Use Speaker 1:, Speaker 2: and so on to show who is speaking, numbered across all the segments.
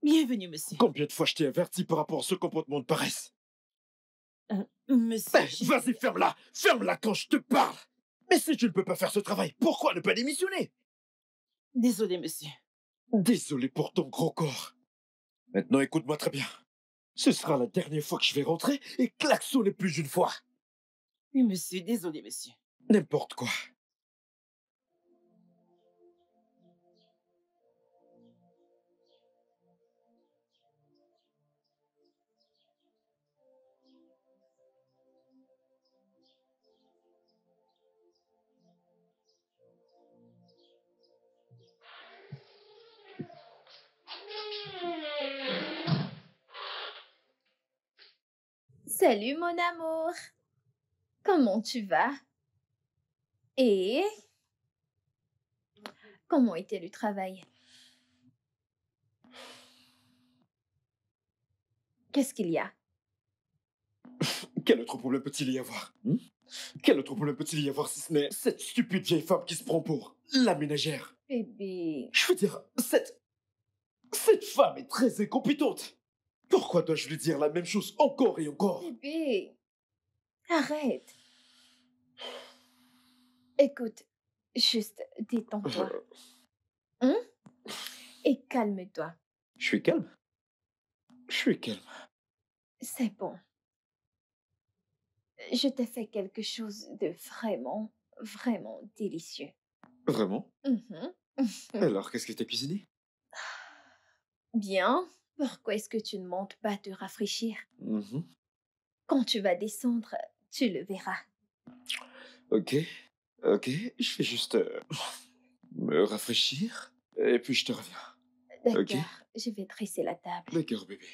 Speaker 1: Bienvenue, monsieur.
Speaker 2: Combien de fois je t'ai averti par rapport à ce comportement de paresse?
Speaker 1: Monsieur...
Speaker 2: Vas-y, ferme-la! Ferme-la quand je te parle! Mais si tu ne peux pas faire ce travail, pourquoi ne pas démissionner?
Speaker 1: Désolé, monsieur.
Speaker 2: Désolé pour ton gros corps. Maintenant, écoute-moi très bien. Ce sera la dernière fois que je vais rentrer et klaxonner plus d'une fois.
Speaker 1: Oui, monsieur, désolé, monsieur.
Speaker 2: N'importe quoi.
Speaker 3: Salut mon amour, comment tu vas? Et comment était le travail? Qu'est-ce qu'il y a?
Speaker 2: Quel autre problème peut-il y avoir? Quel autre problème peut-il y avoir si ce n'est cette stupide vieille femme qui se prend pour la ménagère?
Speaker 3: Bébé,
Speaker 2: Je veux dire, cette femme est très incompétente. Pourquoi dois-je lui dire la même chose encore et encore?
Speaker 3: bébé, arrête. Écoute, juste détends-toi. Et calme-toi.
Speaker 2: Je suis calme. Je suis calme.
Speaker 3: C'est bon. Je t'ai fait quelque chose de vraiment, vraiment délicieux.
Speaker 2: Vraiment?
Speaker 3: Mhm.
Speaker 2: Alors, qu'est-ce que t'as cuisiné?
Speaker 3: Bien. Pourquoi est-ce que tu ne montes pas te rafraîchir? Quand tu vas descendre, tu le verras.
Speaker 2: Ok, je vais juste me rafraîchir et puis je te reviens.
Speaker 3: D'accord,
Speaker 2: Ok.
Speaker 3: je vais dresser la table.
Speaker 2: D'accord, bébé.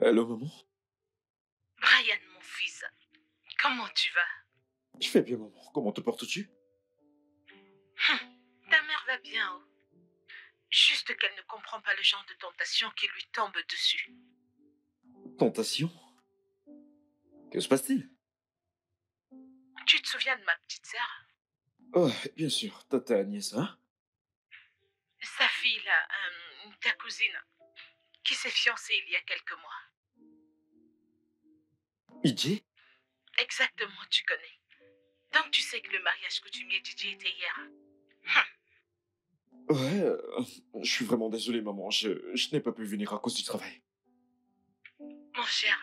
Speaker 2: Allô, maman?
Speaker 1: Brian, mon fils, comment tu vas?
Speaker 2: Je vais bien, maman. Comment te portes-tu?
Speaker 1: Ta mère va bien, oh. Juste qu'elle ne comprend pas le genre de tentation qui lui tombe dessus.
Speaker 2: Tentation? Que se passe-t-il?
Speaker 1: Tu te souviens de ma petite sœur?
Speaker 2: Oh, bien sûr, ta Agnès, hein?
Speaker 1: Sa fille, là, ta cousine, qui s'est fiancée il y a quelques mois.
Speaker 2: Idji?
Speaker 1: Exactement, tu connais. Donc tu sais que le mariage coutumier Didi était hier.
Speaker 2: Ouais, je suis vraiment désolé, maman. Je n'ai pas pu venir à cause du travail.
Speaker 1: Mon cher,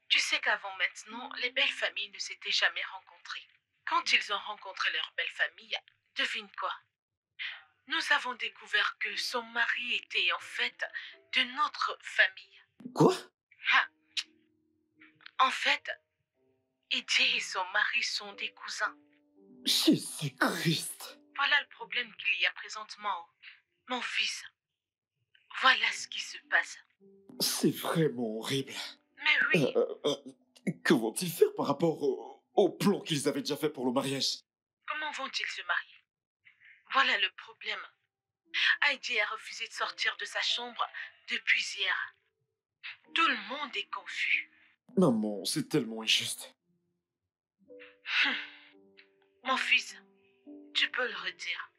Speaker 1: tu sais qu'avant maintenant, les belles familles ne s'étaient jamais rencontrées. Quand ils ont rencontré leur belle famille, devine quoi? Nous avons découvert que son mari était en fait de notre famille.
Speaker 2: Quoi?
Speaker 1: Ah. En fait, Eddie et son mari sont des cousins.
Speaker 2: Jésus-Christ!
Speaker 1: Voilà le problème qu'il y a présentement. Mon fils, voilà ce qui se passe.
Speaker 2: C'est vraiment horrible.
Speaker 1: Mais oui,
Speaker 2: Que vont-ils faire par rapport au plan qu'ils avaient déjà fait pour le mariage?
Speaker 1: comment vont-ils se marier? Voilà le problème. Heidi a refusé de sortir de sa chambre depuis hier. Tout le monde est confus.
Speaker 2: Maman, c'est tellement injuste.
Speaker 1: Mon fils, tu peux le redire.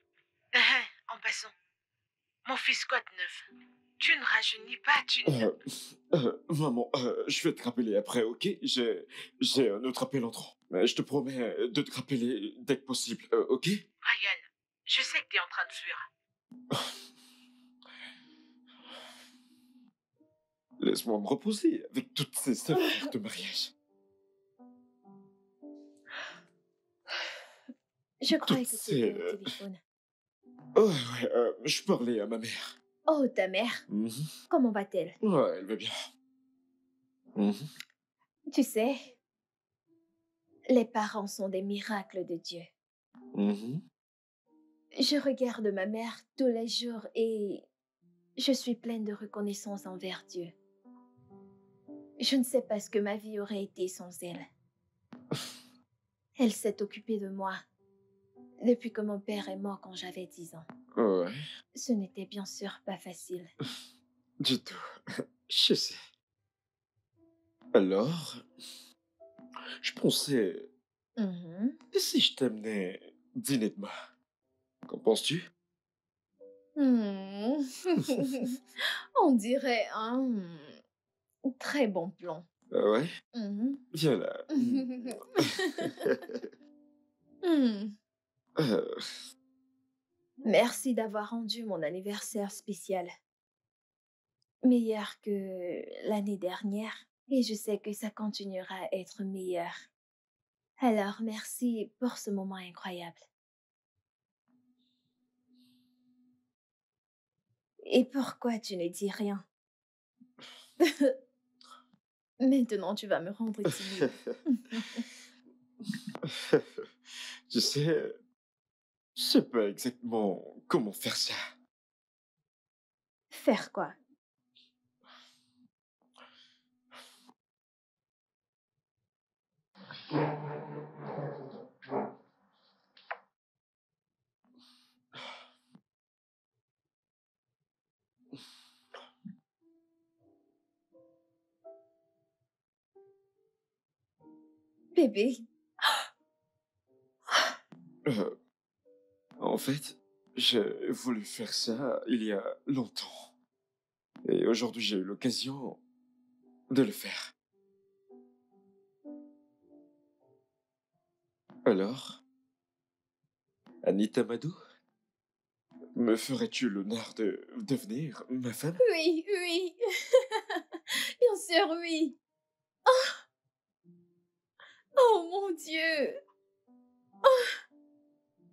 Speaker 1: En passant, mon fils quoi de neuf? Tu ne rajeunis pas, tu ne...
Speaker 2: Maman, je vais te rappeler après, ok? J'ai un autre appel entrant. Je te promets de te rappeler dès que possible, ok?
Speaker 1: Ryan, je sais que tu es en train de fuir.
Speaker 2: Laisse-moi me reposer avec toutes ces affaires de mariage.
Speaker 3: Je croyais
Speaker 2: Toutes
Speaker 3: que tu étais
Speaker 2: ces,
Speaker 3: au téléphone.
Speaker 2: Oh, ouais, je parlais à ma mère.
Speaker 3: Oh, ta mère, comment va-t-elle?
Speaker 2: Ouais, elle va bien.
Speaker 3: Tu sais, les parents sont des miracles de Dieu. Je regarde ma mère tous les jours et je suis pleine de reconnaissance envers Dieu. Je ne sais pas ce que ma vie aurait été sans elle. Elle s'est occupée de moi depuis que mon père est mort quand j'avais 10 ans.
Speaker 2: Ouais,
Speaker 3: Ce n'était bien sûr pas facile.
Speaker 2: du tout. Je sais. Alors, je pensais,
Speaker 3: Mhm.
Speaker 2: et si je t'amenais dîner demain? Qu'en penses-tu?
Speaker 3: Hmm. On dirait un très bon plan.
Speaker 2: Ah ouais?
Speaker 3: Mhm.
Speaker 2: Viens là.
Speaker 3: Hmm.
Speaker 2: Euh,
Speaker 3: Merci d'avoir rendu mon anniversaire spécial. Meilleur que l'année dernière. Et je sais que ça continuera à être meilleur. Alors, merci pour ce moment incroyable. Et pourquoi tu ne dis rien? Maintenant, tu vas me rendre timide.
Speaker 2: Tu sais, je sais pas exactement comment faire ça.
Speaker 3: Faire quoi? Bébé,
Speaker 2: Euh, En fait, j'ai voulu faire ça il y a longtemps. Et aujourd'hui, j'ai eu l'occasion de le faire. Alors, Anita Madou, me ferais-tu l'honneur de devenir ma femme?
Speaker 3: oui, oui. Bien sûr, oui. Oh mon Dieu,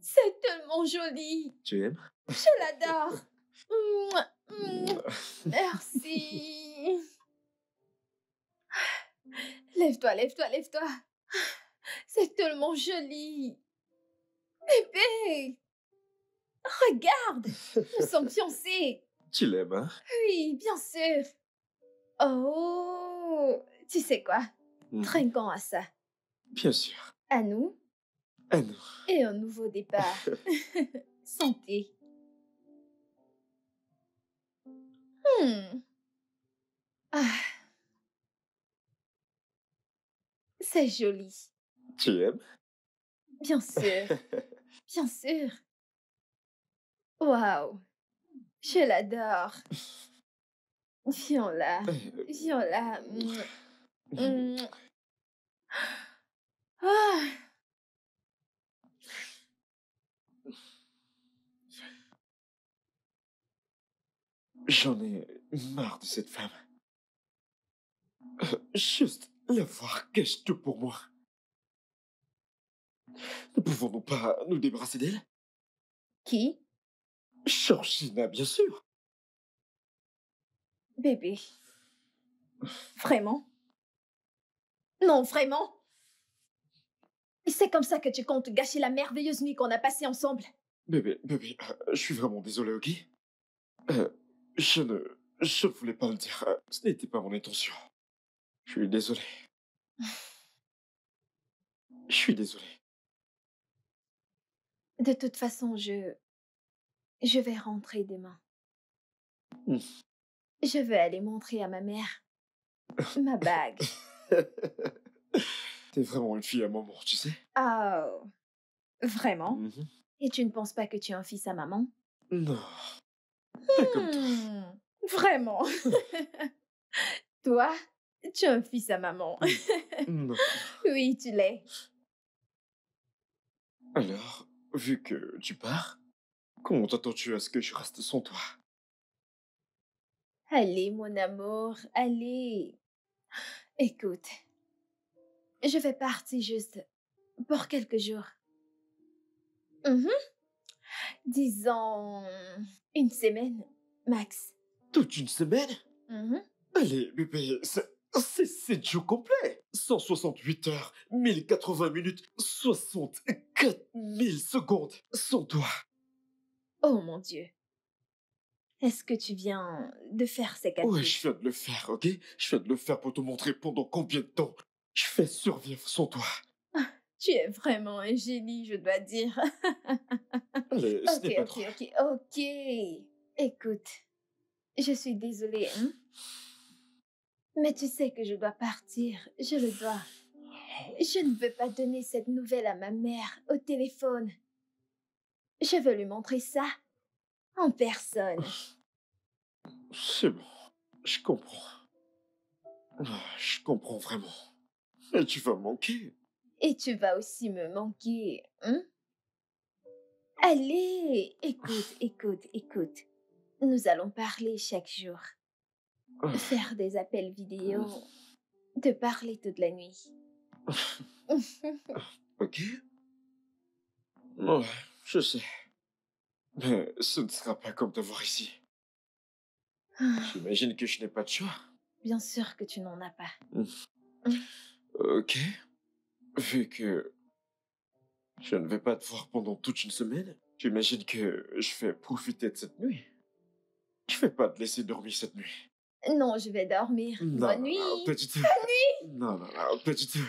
Speaker 3: c'est tellement joli.
Speaker 2: Tu aimes?
Speaker 3: Je l'adore. Mouah, mouah. Merci. Lève-toi, lève-toi, lève-toi. C'est tellement joli. Bébé, regarde, nous sommes fiancés.
Speaker 2: Tu l'aimes, hein?
Speaker 3: Oui, bien sûr. Oh, tu sais quoi? Trinquons à ça.
Speaker 2: Bien sûr.
Speaker 3: À nous
Speaker 2: Ah non.
Speaker 3: et un nouveau départ. Santé. Hmm. Ah, c'est joli.
Speaker 2: Tu aimes?
Speaker 3: Bien sûr, bien sûr. Waouh, je l'adore. Viens là, viens là. Mouah. Ah,
Speaker 2: J'en ai marre de cette femme. Juste la voir cache tout pour moi. Ne pouvons-nous pas nous débarrasser d'elle?
Speaker 3: qui?
Speaker 2: Georgina, bien sûr.
Speaker 3: Bébé. Vraiment? Non, vraiment? Et c'est comme ça que tu comptes gâcher la merveilleuse nuit qu'on a passée ensemble?
Speaker 2: Bébé, je suis vraiment désolé, ok? Euh, je ne voulais pas le dire. Ce n'était pas mon intention. Je suis désolé. Je suis désolé.
Speaker 3: De toute façon, je vais rentrer demain.
Speaker 2: Hmm.
Speaker 3: Je veux aller montrer à ma mère ma bague.
Speaker 2: T'es vraiment une fille à maman, tu sais?
Speaker 3: Oh, vraiment?
Speaker 2: Mhm.
Speaker 3: Et tu ne penses pas que tu es un fils à maman?
Speaker 2: Non, pas comme toi.
Speaker 3: Vraiment? Toi, tu es un fils à maman.
Speaker 2: Non.
Speaker 3: Oui, tu l'es.
Speaker 2: Alors, vu que tu pars, comment t'attends-tu à ce que je reste sans toi?
Speaker 3: Allez, mon amour, allez. Écoute, je vais partir juste pour quelques jours. Mhm. Disons une semaine, max.
Speaker 2: Toute une semaine?
Speaker 3: Mhm.
Speaker 2: Allez, bébé, c'est 7 jours complets. 168 heures, 1080 minutes, 64 000 secondes sans toi.
Speaker 3: Oh mon Dieu. Est-ce que tu viens de faire ces
Speaker 2: Ouais, je
Speaker 3: calculs?
Speaker 2: viens de le faire, ok? Je viens de le faire pour te montrer pendant combien de temps je fais survivre sans toi.
Speaker 3: Tu es vraiment un génie, je dois dire.
Speaker 2: Allez, ce
Speaker 3: Ok,
Speaker 2: n'est pas
Speaker 3: ok,
Speaker 2: trop.
Speaker 3: ok, ok. Écoute, je suis désolée, hein, mais tu sais que je dois partir. Je le dois. Je ne veux pas donner cette nouvelle à ma mère au téléphone. Je veux lui montrer ça en personne.
Speaker 2: C'est bon, je comprends. Je comprends vraiment. Et tu vas me manquer.
Speaker 3: Et tu vas aussi me manquer, hein? Allez, écoute, écoute, écoute. Nous allons parler chaque jour, faire des appels vidéo, te parler toute la nuit.
Speaker 2: Ok? Ouais, je sais. Mais ce ne sera pas comme te voir ici. J'imagine que je n'ai pas de choix.
Speaker 3: Bien sûr que tu n'en as pas.
Speaker 2: Ok. Vu que je ne vais pas te voir pendant toute une semaine, j'imagine que je vais profiter de cette nuit. Je vais pas te laisser dormir cette nuit.
Speaker 3: Non, je vais dormir.
Speaker 2: Non,
Speaker 3: Bonne
Speaker 2: non, non, pas
Speaker 3: nuit.
Speaker 2: du tout. Non, non, non, pas du tout.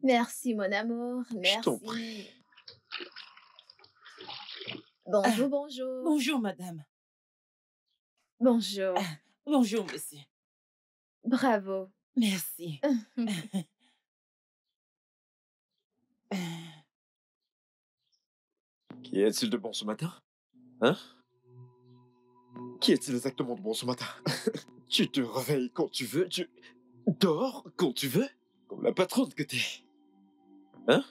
Speaker 3: Merci, mon amour.
Speaker 2: Je t'en prie.
Speaker 3: Merci. Bonjour,
Speaker 4: Ah,
Speaker 3: bonjour.
Speaker 4: bonjour, madame.
Speaker 3: Bonjour.
Speaker 4: Ah, bonjour, monsieur.
Speaker 3: Bravo.
Speaker 4: Merci.
Speaker 2: Qui est-il de bon ce matin? Hein? Qui est-il exactement de bon ce matin? Tu te réveilles quand tu veux, tu dors quand tu veux, comme la patronne que t'es. Hein?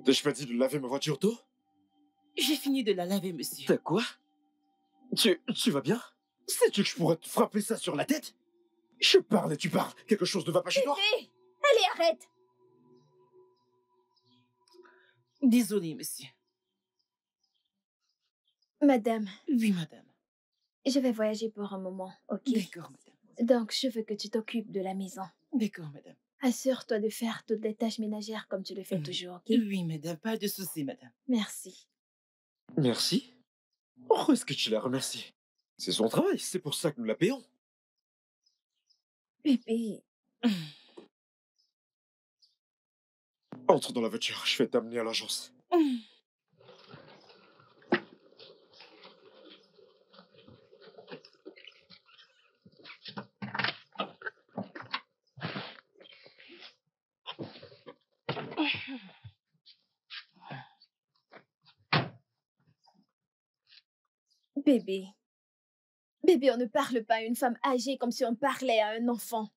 Speaker 2: T'ai-je pas dit de laver ma voiture d'eau?
Speaker 4: J'ai fini de la laver, monsieur.
Speaker 2: T'as quoi? Tu vas bien? Sais-tu que je pourrais te frapper ça sur la tête? Je parle et tu parles. Quelque chose ne va pas chez toi?
Speaker 3: Bébé, allez, arrête.
Speaker 4: Désolé, monsieur.
Speaker 3: Madame,
Speaker 4: Oui, madame.
Speaker 3: je vais voyager pour un moment, ok?
Speaker 4: D'accord, madame.
Speaker 3: Donc, je veux que tu t'occupes de la maison.
Speaker 4: D'accord, madame.
Speaker 3: Assure-toi de faire toutes les tâches ménagères comme tu le fais toujours, ok?
Speaker 4: Oui, madame. Pas de souci, madame.
Speaker 3: Merci.
Speaker 2: Merci? Pourquoi est-ce que tu la remercies? C'est son travail, c'est pour ça que nous la payons.
Speaker 3: Bébé,
Speaker 2: Entre dans la voiture, je vais t'amener à l'agence.
Speaker 3: bébé. Bébé, on ne parle pas à une femme âgée comme si on parlait à un enfant.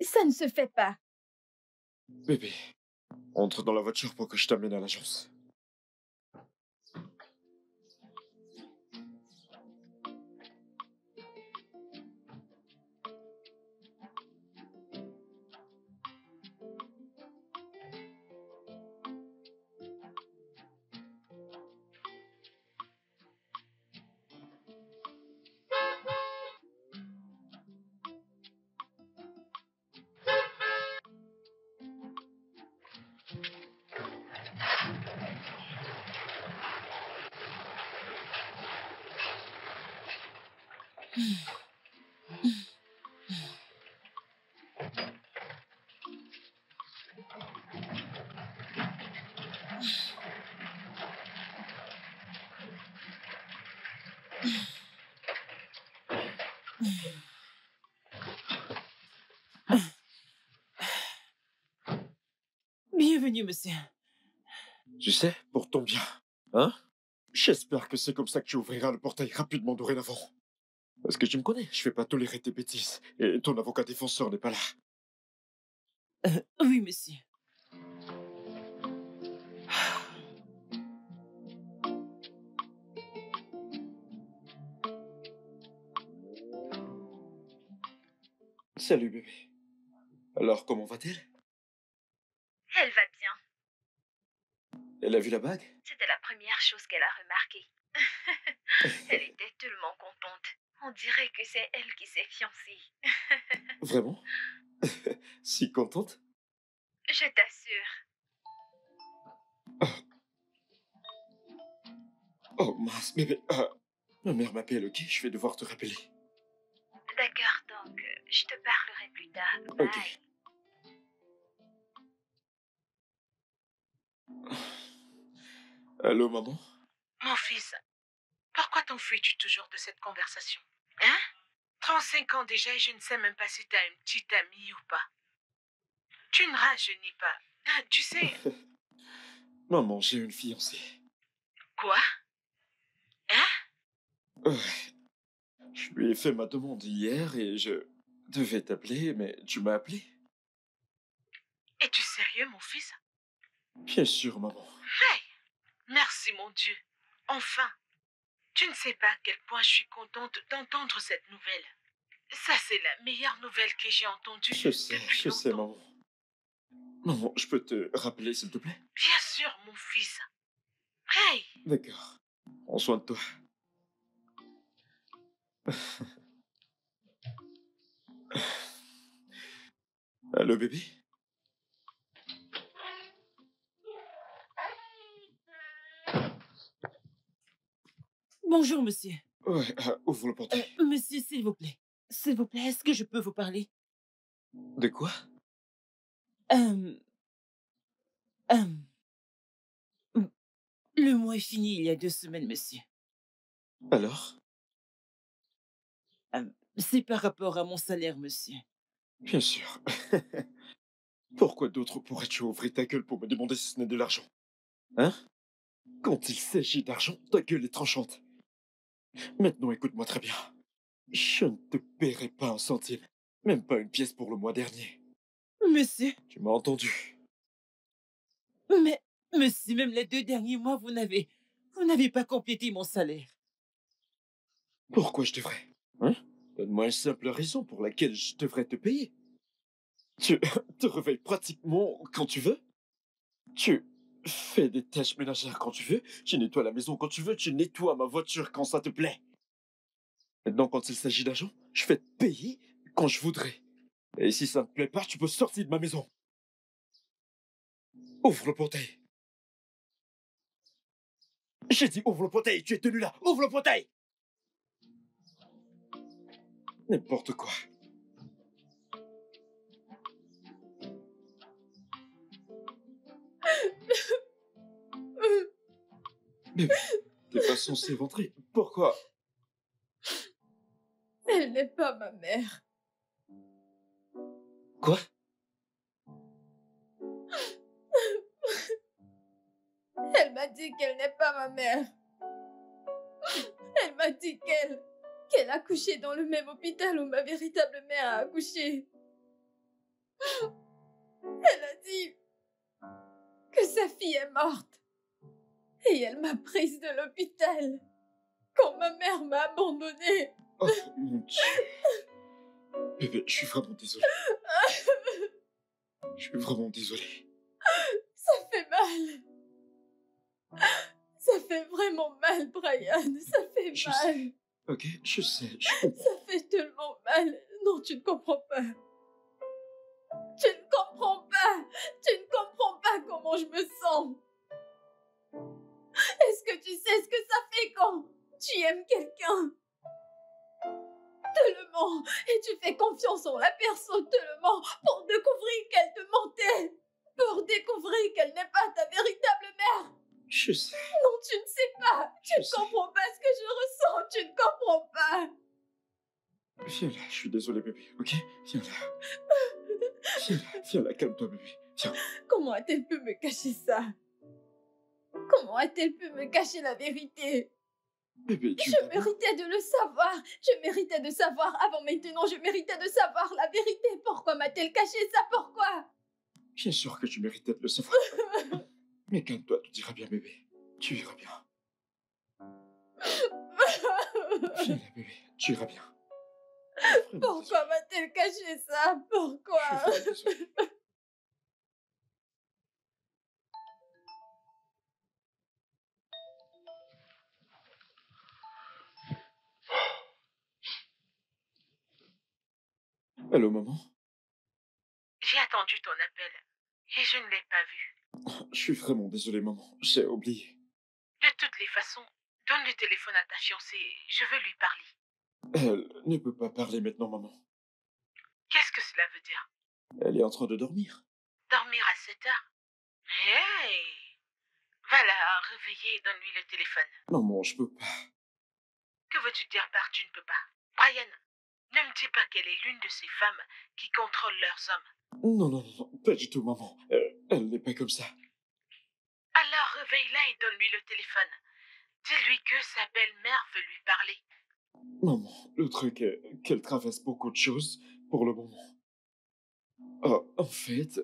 Speaker 3: Ça ne se fait pas.
Speaker 2: Bébé, entre dans la voiture pour que je t'amène à l'agence.
Speaker 4: Bienvenue, monsieur.
Speaker 2: Tu sais, pour ton bien. Hein? J'espère que c'est comme ça que tu ouvriras le portail rapidement dorénavant. Parce que tu me connais, je vais pas tolérer tes bêtises. Et ton avocat défenseur n'est pas là.
Speaker 4: Oui, monsieur.
Speaker 2: Salut bébé. Alors comment va-t-elle?
Speaker 3: Elle va bien.
Speaker 2: Elle a vu la bague?
Speaker 3: C'était la première chose qu'elle a remarquée. Elle était tellement contente. On dirait que c'est elle qui s'est fiancée.
Speaker 2: Vraiment? Si contente?
Speaker 3: Je t'assure.
Speaker 2: Oh mince, bébé. Ma mère m'appelle, ok? Je vais devoir te rappeler.
Speaker 3: D'accord, donc je te parlerai plus tard.
Speaker 2: Ok.
Speaker 3: Bye.
Speaker 2: Allô, maman?
Speaker 1: Mon fils, pourquoi t'enfuis-tu toujours de cette conversation? Hein? 35 ans déjà et je ne sais même pas si t'as une petite amie ou pas. Tu ne rajeunis pas. Ah, tu sais,
Speaker 2: Maman, j'ai une fiancée.
Speaker 1: quoi? Hein?
Speaker 2: Ouais. Je lui ai fait ma demande hier et je devais t'appeler, mais tu m'as appelé?
Speaker 1: Es-tu sérieux, mon fils?
Speaker 2: Bien sûr, maman.
Speaker 1: Hey! Merci, mon Dieu. Enfin, tu ne sais pas à quel point je suis contente d'entendre cette nouvelle. Ça, c'est la meilleure nouvelle que j'ai entendue depuis
Speaker 2: Je sais,
Speaker 1: longtemps.
Speaker 2: maman. Maman, je peux te rappeler, s'il te plaît?
Speaker 1: Bien sûr, mon fils. Hey!
Speaker 2: D'accord. Prends soin de toi. Allô, bébé?
Speaker 4: Bonjour, monsieur.
Speaker 2: Ouais, ouvre le portail.
Speaker 4: Monsieur, s'il vous plaît. S'il vous plaît, est-ce que je peux vous parler?
Speaker 2: De quoi?
Speaker 4: Euh, euh, le mois est fini il y a 2 semaines, monsieur.
Speaker 2: Alors?
Speaker 4: C'est par rapport à mon salaire, monsieur.
Speaker 2: Bien sûr. Pourquoi d'autre pourrais-tu ouvrir ta gueule pour me demander si ce n'est de l'argent? Hein? Quand il s'agit d'argent, ta gueule est tranchante. Maintenant, écoute-moi très bien. Je ne te paierai pas un centime. Même pas une pièce pour le mois dernier.
Speaker 4: Monsieur,
Speaker 2: Tu m'as entendu?
Speaker 4: mais, monsieur, même les 2 derniers mois, vous n'avez pas complété mon salaire.
Speaker 2: Pourquoi je devrais? Hein? Donne-moi une simple raison pour laquelle je devrais te payer. Tu te réveilles pratiquement quand tu veux. Tu fais des tâches ménagères quand tu veux. Tu nettoies la maison quand tu veux. Tu nettoies ma voiture quand ça te plaît. Maintenant, quand il s'agit d'argent, je vais te payer quand je voudrais. Et si ça ne te plaît pas, tu peux sortir de ma maison. Ouvre le portail. J'ai dit ouvre le portail. Tu es tenu là. Ouvre le portail. N'importe quoi. Bébé, t'es pas censé rentrer. Pourquoi?
Speaker 3: Elle n'est pas ma mère.
Speaker 2: Quoi?
Speaker 3: Elle m'a dit qu'elle n'est pas ma mère. Elle m'a dit qu'elle a couché dans le même hôpital où ma véritable mère a accouché. Elle a dit que sa fille est morte. Et elle m'a prise de l'hôpital quand ma mère m'a abandonnée.
Speaker 2: Oh mon Dieu. Bébé, je suis vraiment désolé. Je suis vraiment désolé.
Speaker 3: Ça fait mal. Ça fait vraiment mal, Brian. Ça fait
Speaker 2: Je
Speaker 3: mal.
Speaker 2: sais. Ok, je sais, je comprends.
Speaker 3: Ça fait tellement mal. Non, tu ne comprends pas. Tu ne comprends pas. Tu ne comprends pas comment je me sens. Est-ce que tu sais ce que ça fait quand tu aimes quelqu'un? Te le ment et tu fais confiance en la personne te le ment pour découvrir qu'elle te mentait. Pour découvrir qu'elle n'est pas ta véritable mère.
Speaker 2: Je sais,
Speaker 3: Non, tu ne sais pas. Tu
Speaker 2: je
Speaker 3: ne
Speaker 2: sais.
Speaker 3: comprends pas ce que je ressens. Tu ne comprends pas.
Speaker 2: Viens là, je suis désolé, bébé, ok? Viens là. Viens là, calme-toi, bébé. Viens.
Speaker 3: Comment a-t-elle pu me cacher ça? Comment a-t-elle pu me cacher la vérité?
Speaker 2: Bébé, tu...
Speaker 3: Je méritais de le savoir. Je méritais de savoir avant maintenant. Je méritais de savoir la vérité. Pourquoi m'a-t-elle caché ça? Pourquoi?
Speaker 2: Bien sûr que tu méritais de le savoir. Mais calme-toi, tout ira bien, bébé. Tu iras bien. Viens là, bébé, tu iras bien. Vraiment
Speaker 3: Pourquoi m'a-t-elle caché ça?
Speaker 2: désolé.
Speaker 3: Pourquoi?
Speaker 2: Je suis vraiment désolé. Allô, maman?
Speaker 1: J'ai attendu ton appel et je ne l'ai pas vu.
Speaker 2: Je suis vraiment désolé, maman. J'ai oublié.
Speaker 1: De toutes les façons, donne le téléphone à ta fiancée. Je veux lui parler.
Speaker 2: Elle ne peut pas parler maintenant, maman.
Speaker 1: Qu'est-ce que cela veut dire?
Speaker 2: Elle est en train de dormir.
Speaker 1: Dormir à 7 heures? Hey! Va la réveiller et donne-lui le téléphone.
Speaker 2: Maman, je peux pas.
Speaker 1: Que veux-tu dire par tu ne peux pas? Brian, ne me dis pas qu'elle est l'une de ces femmes qui contrôlent leurs hommes.
Speaker 2: Non, non, non, pas du tout, maman. Elle n'est pas comme ça.
Speaker 1: Alors réveille-la et donne-lui le téléphone. Dis-lui que sa belle-mère veut lui parler.
Speaker 2: Maman, le truc est qu'elle traverse beaucoup de choses pour le moment. Oh, en fait,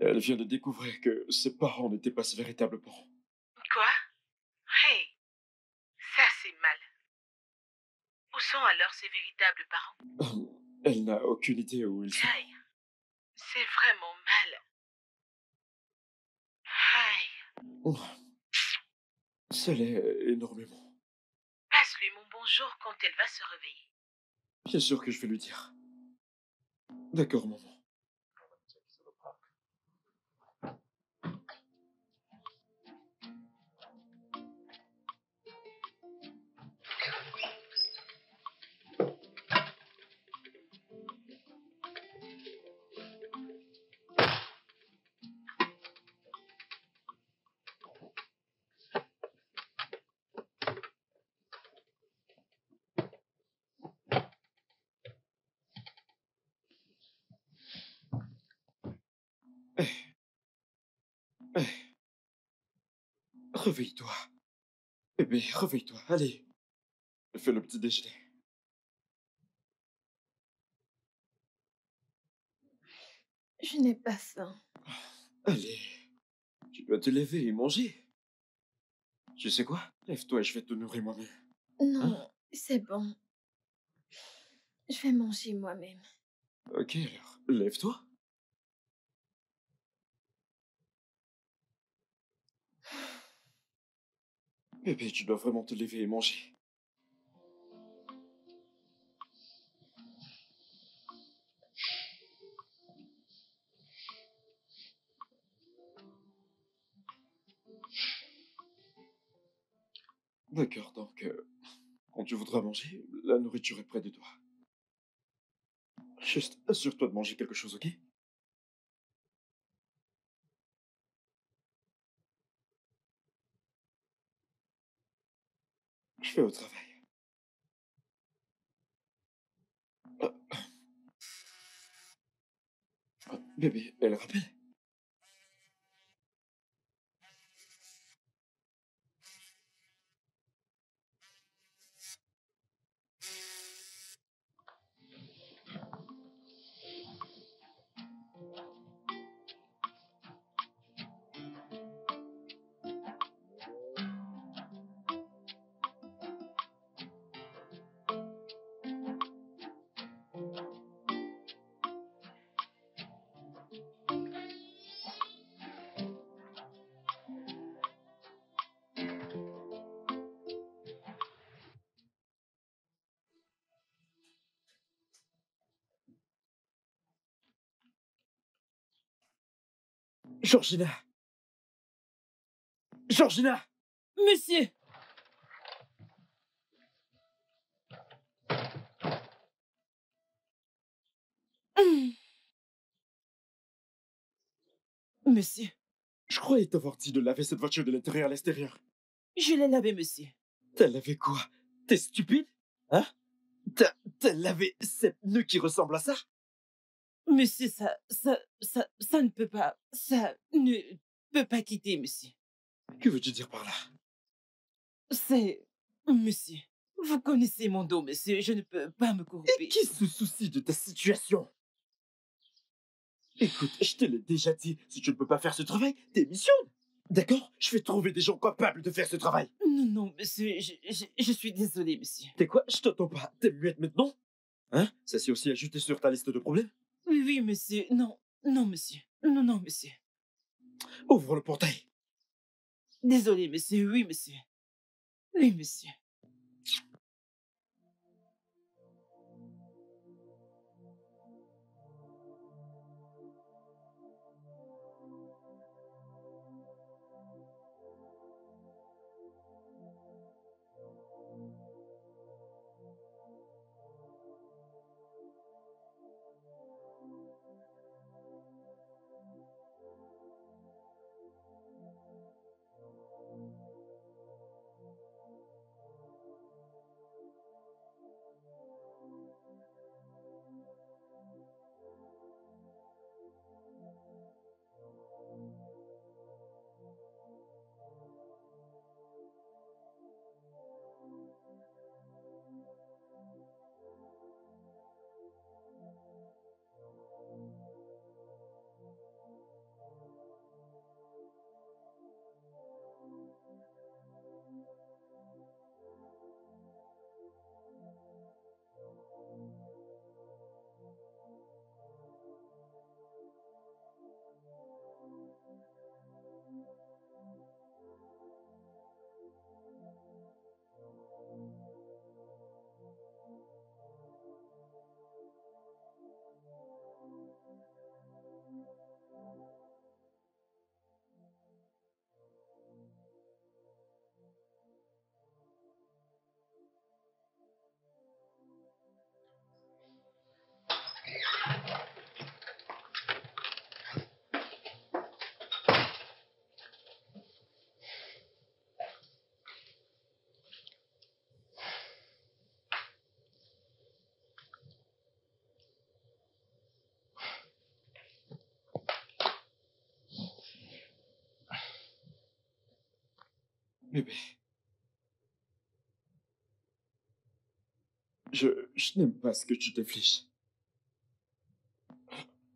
Speaker 2: elle vient de découvrir que ses parents n'étaient pas ses véritables parents.
Speaker 1: Quoi? Hey, ça c'est mal. Où sont alors ses véritables parents?
Speaker 2: Elle n'a aucune idée où ils sont.
Speaker 1: Hey, c'est vraiment mal. Hey,
Speaker 2: Ça l'est énormément.
Speaker 1: passe-lui mon bonjour quand elle va se réveiller.
Speaker 2: Bien sûr que je vais lui dire. D'accord, maman. Réveille-toi. Bébé, réveille-toi. Allez. Fais le petit déjeuner.
Speaker 3: Je n'ai pas faim.
Speaker 2: Allez. Tu dois te lever et manger. Tu sais quoi? Lève-toi et je vais te nourrir moi-même.
Speaker 3: Non, c'est bon. Je vais manger moi-même.
Speaker 2: Ok, alors, lève-toi. Bébé, tu dois vraiment te lever et manger. D'accord, donc, quand tu voudras manger, la nourriture est près de toi. Juste, assure-toi de manger quelque chose, ok? Je vais au travail. Ah, bébé, elle rappelle. Georgina! Georgina!
Speaker 4: Monsieur! Hum. Monsieur,
Speaker 2: Je croyais t'avoir dit de laver cette voiture de l'intérieur à l'extérieur.
Speaker 4: je l'ai lavé, monsieur.
Speaker 2: T'as lavé quoi? T'es stupide? Hein? T'as lavé cette pneu qui ressemble à ça?
Speaker 4: Monsieur, ça ne peut pas, ça ne peut pas quitter, monsieur.
Speaker 2: Que veux-tu dire par là?
Speaker 4: C'est, monsieur, vous connaissez mon dos, monsieur, je ne peux pas me
Speaker 2: Et
Speaker 4: corrompre.
Speaker 2: qui se soucie de ta situation? Écoute, je te l'ai déjà dit, si tu ne peux pas faire ce travail, démissionne. D'accord? Je vais trouver des gens capables de faire ce travail.
Speaker 4: Non, non, monsieur, je suis désolé, monsieur.
Speaker 2: T'es quoi? Je t'entends pas. T'es muette maintenant? Hein? Ça s'est aussi ajouté sur ta liste de problèmes?
Speaker 4: Oui, oui, monsieur, non, non, monsieur, non, non, monsieur.
Speaker 2: Ouvre le portail.
Speaker 4: Désolé, monsieur, oui, monsieur. Oui, monsieur.
Speaker 2: Bébé, je n'aime pas ce que tu t'infliges.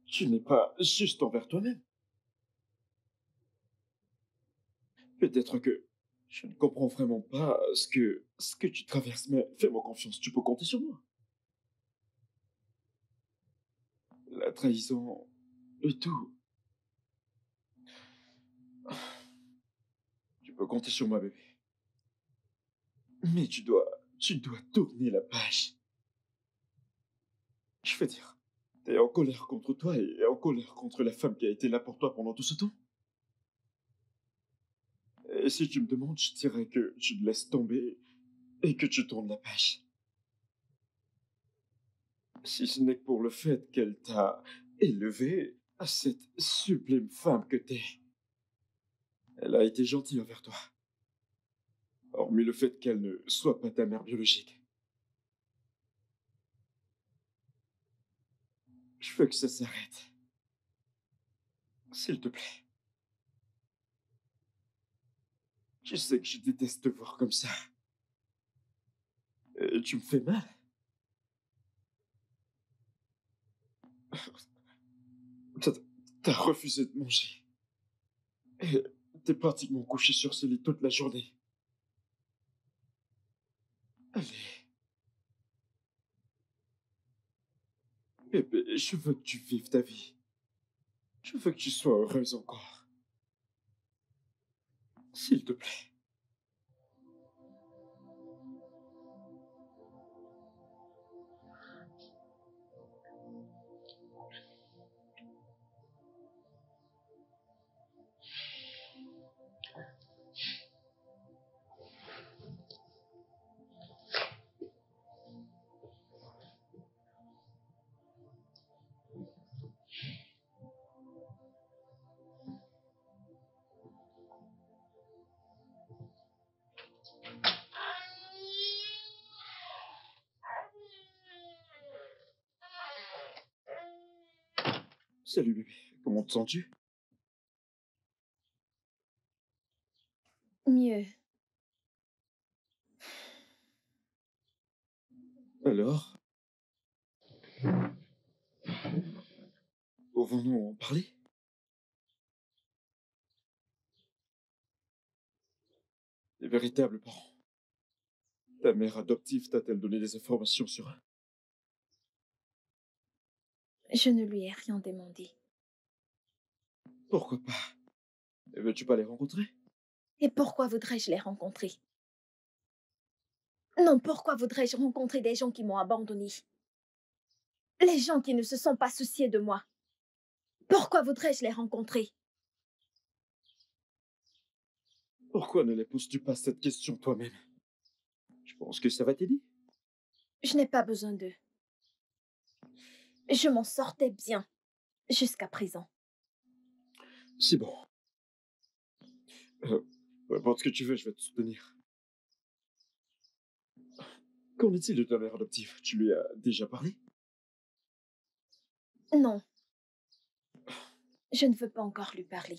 Speaker 2: Tu n'es pas juste envers toi-même. Peut-être que je ne comprends vraiment pas ce que tu traverses, mais fais-moi confiance, tu peux compter sur moi. La trahison et tout. Tu peux compter sur moi, bébé. Mais tu dois tourner la page. Je veux dire, t'es en colère contre toi et en colère contre la femme qui a été là pour toi pendant tout ce temps. Et si tu me demandes, je dirais que tu le laisses tomber et que tu tournes la page. Si ce n'est que pour le fait qu'elle t'a élevé à cette sublime femme que t'es. Elle a été gentille envers toi. Hormis le fait qu'elle ne soit pas ta mère biologique. Je veux que ça s'arrête. S'il te plaît. Tu sais que je déteste te voir comme ça. Et tu me fais mal. T'as t'as refusé de manger. Et t'es pratiquement couché sur ce lit toute la journée. Allez. Bébé, je veux que tu vives ta vie. Je veux que tu sois heureuse encore. S'il te plaît. Salut bébé, comment te sens-tu?
Speaker 3: Mieux.
Speaker 2: Alors, pouvons-nous en parler? Les véritables parents. Ta mère adoptive t'a-t-elle donné des informations sur eux?
Speaker 3: Je ne lui ai rien demandé.
Speaker 2: Pourquoi pas? Ne veux-tu pas les rencontrer?
Speaker 3: Et pourquoi voudrais-je les rencontrer? Non, pourquoi voudrais-je rencontrer des gens qui m'ont abandonné? Les gens qui ne se sont pas souciés de moi. Pourquoi voudrais-je les rencontrer?
Speaker 2: Pourquoi ne les poses-tu pas cette question toi-même? Je pense que ça va t'aider.
Speaker 3: Je n'ai pas besoin d'eux. Je m'en sortais bien jusqu'à présent.
Speaker 2: C'est bon. Peu importe ce que tu veux, je vais te soutenir. Qu'en est-il de ta mère adoptive? Tu lui as déjà parlé?
Speaker 3: Non, je ne veux pas encore lui parler.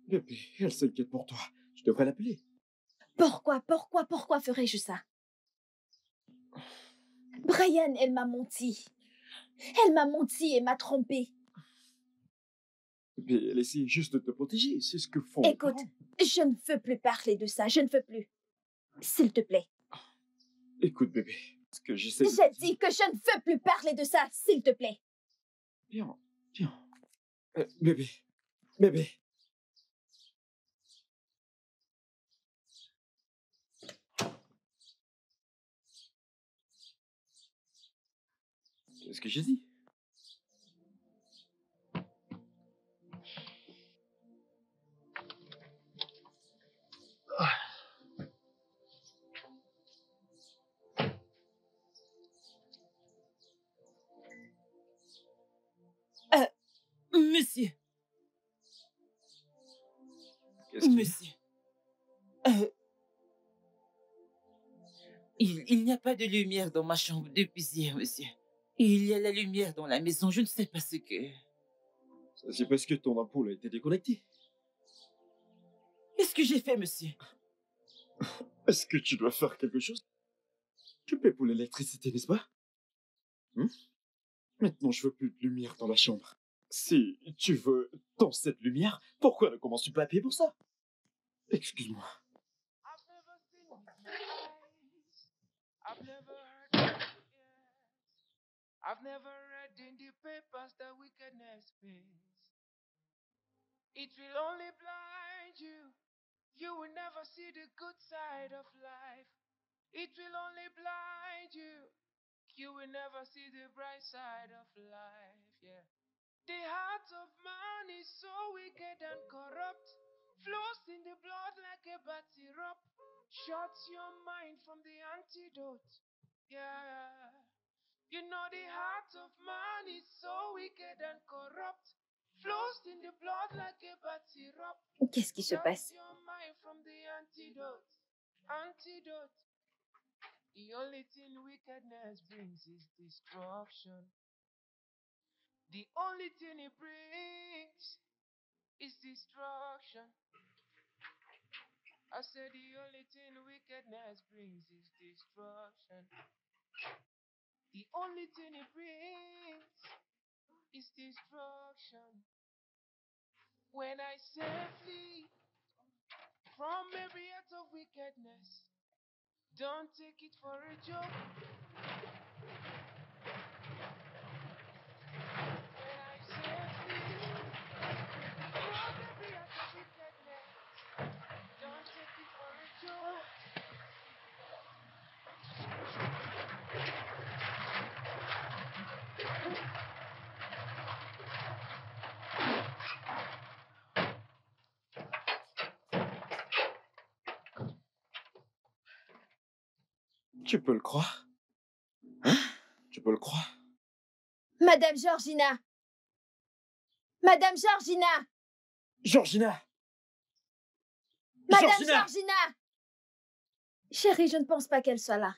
Speaker 2: Bébé, elle s'inquiète pour toi. Tu devrais l'appeler.
Speaker 3: Pourquoi ferais-je ça? Brian, elle m'a menti. Elle m'a menti et m'a trompé.
Speaker 2: Bébé, elle essaie juste de te protéger. C'est ce que font les
Speaker 3: Écoute,
Speaker 2: parents.
Speaker 3: je ne veux plus parler de ça. Je ne veux plus. S'il te plaît.
Speaker 2: Écoute, bébé, ce que j'essaie de
Speaker 3: J'ai
Speaker 2: te dire-
Speaker 3: dit que je ne veux plus parler de ça. S'il te plaît.
Speaker 2: Viens, viens. Bébé, bébé. Qu'est-ce que j'ai dit?
Speaker 4: Monsieur,
Speaker 2: Qu'est-ce qu'il y a?
Speaker 4: monsieur. euh, il n'y a pas de lumière dans ma chambre depuis hier, monsieur. Il y a la lumière dans la maison, je ne sais pas ce que...
Speaker 2: Ça, c'est parce que ton ampoule a été déconnectée.
Speaker 4: Qu'est-ce que j'ai fait, monsieur?
Speaker 2: Est-ce que tu dois faire quelque chose? Tu paies pour l'électricité, n'est-ce pas? Hmm? Maintenant, je veux plus de lumière dans la chambre. Si tu veux dans cette lumière, pourquoi ne commences-tu pas à payer pour ça? Excuse-moi.
Speaker 5: I've never heard, I've never read in the papers that wickedness pays. It will only blind you. You will never see the good side of life. It will only blind you. You will never see the bright side of life. Yeah. The heart of man is so wicked and corrupt, flows in the blood like a bad syrup, shuts your mind from the antidote. Yeah. You know the heart of man is so wicked and corrupt, flows in the blood like a bad syrup.
Speaker 3: Qu'est-ce qui se passe?
Speaker 5: Shuts your mind from the antidote. Antidote. The only thing wickedness brings is destruction. The only thing it brings is destruction. I said the only thing wickedness brings is destruction. The only thing it brings is destruction. When I say flee from every act of wickedness, don't take it for a joke. When I say flee from every act of wickedness, don't take it for a joke.
Speaker 2: Tu peux le croire? Hein? Tu peux le croire?
Speaker 3: Madame Georgina! Madame Georgina!
Speaker 2: Georgina!
Speaker 3: Madame
Speaker 2: Georgina!
Speaker 3: Georgina! Chérie, je ne pense pas qu'elle soit là.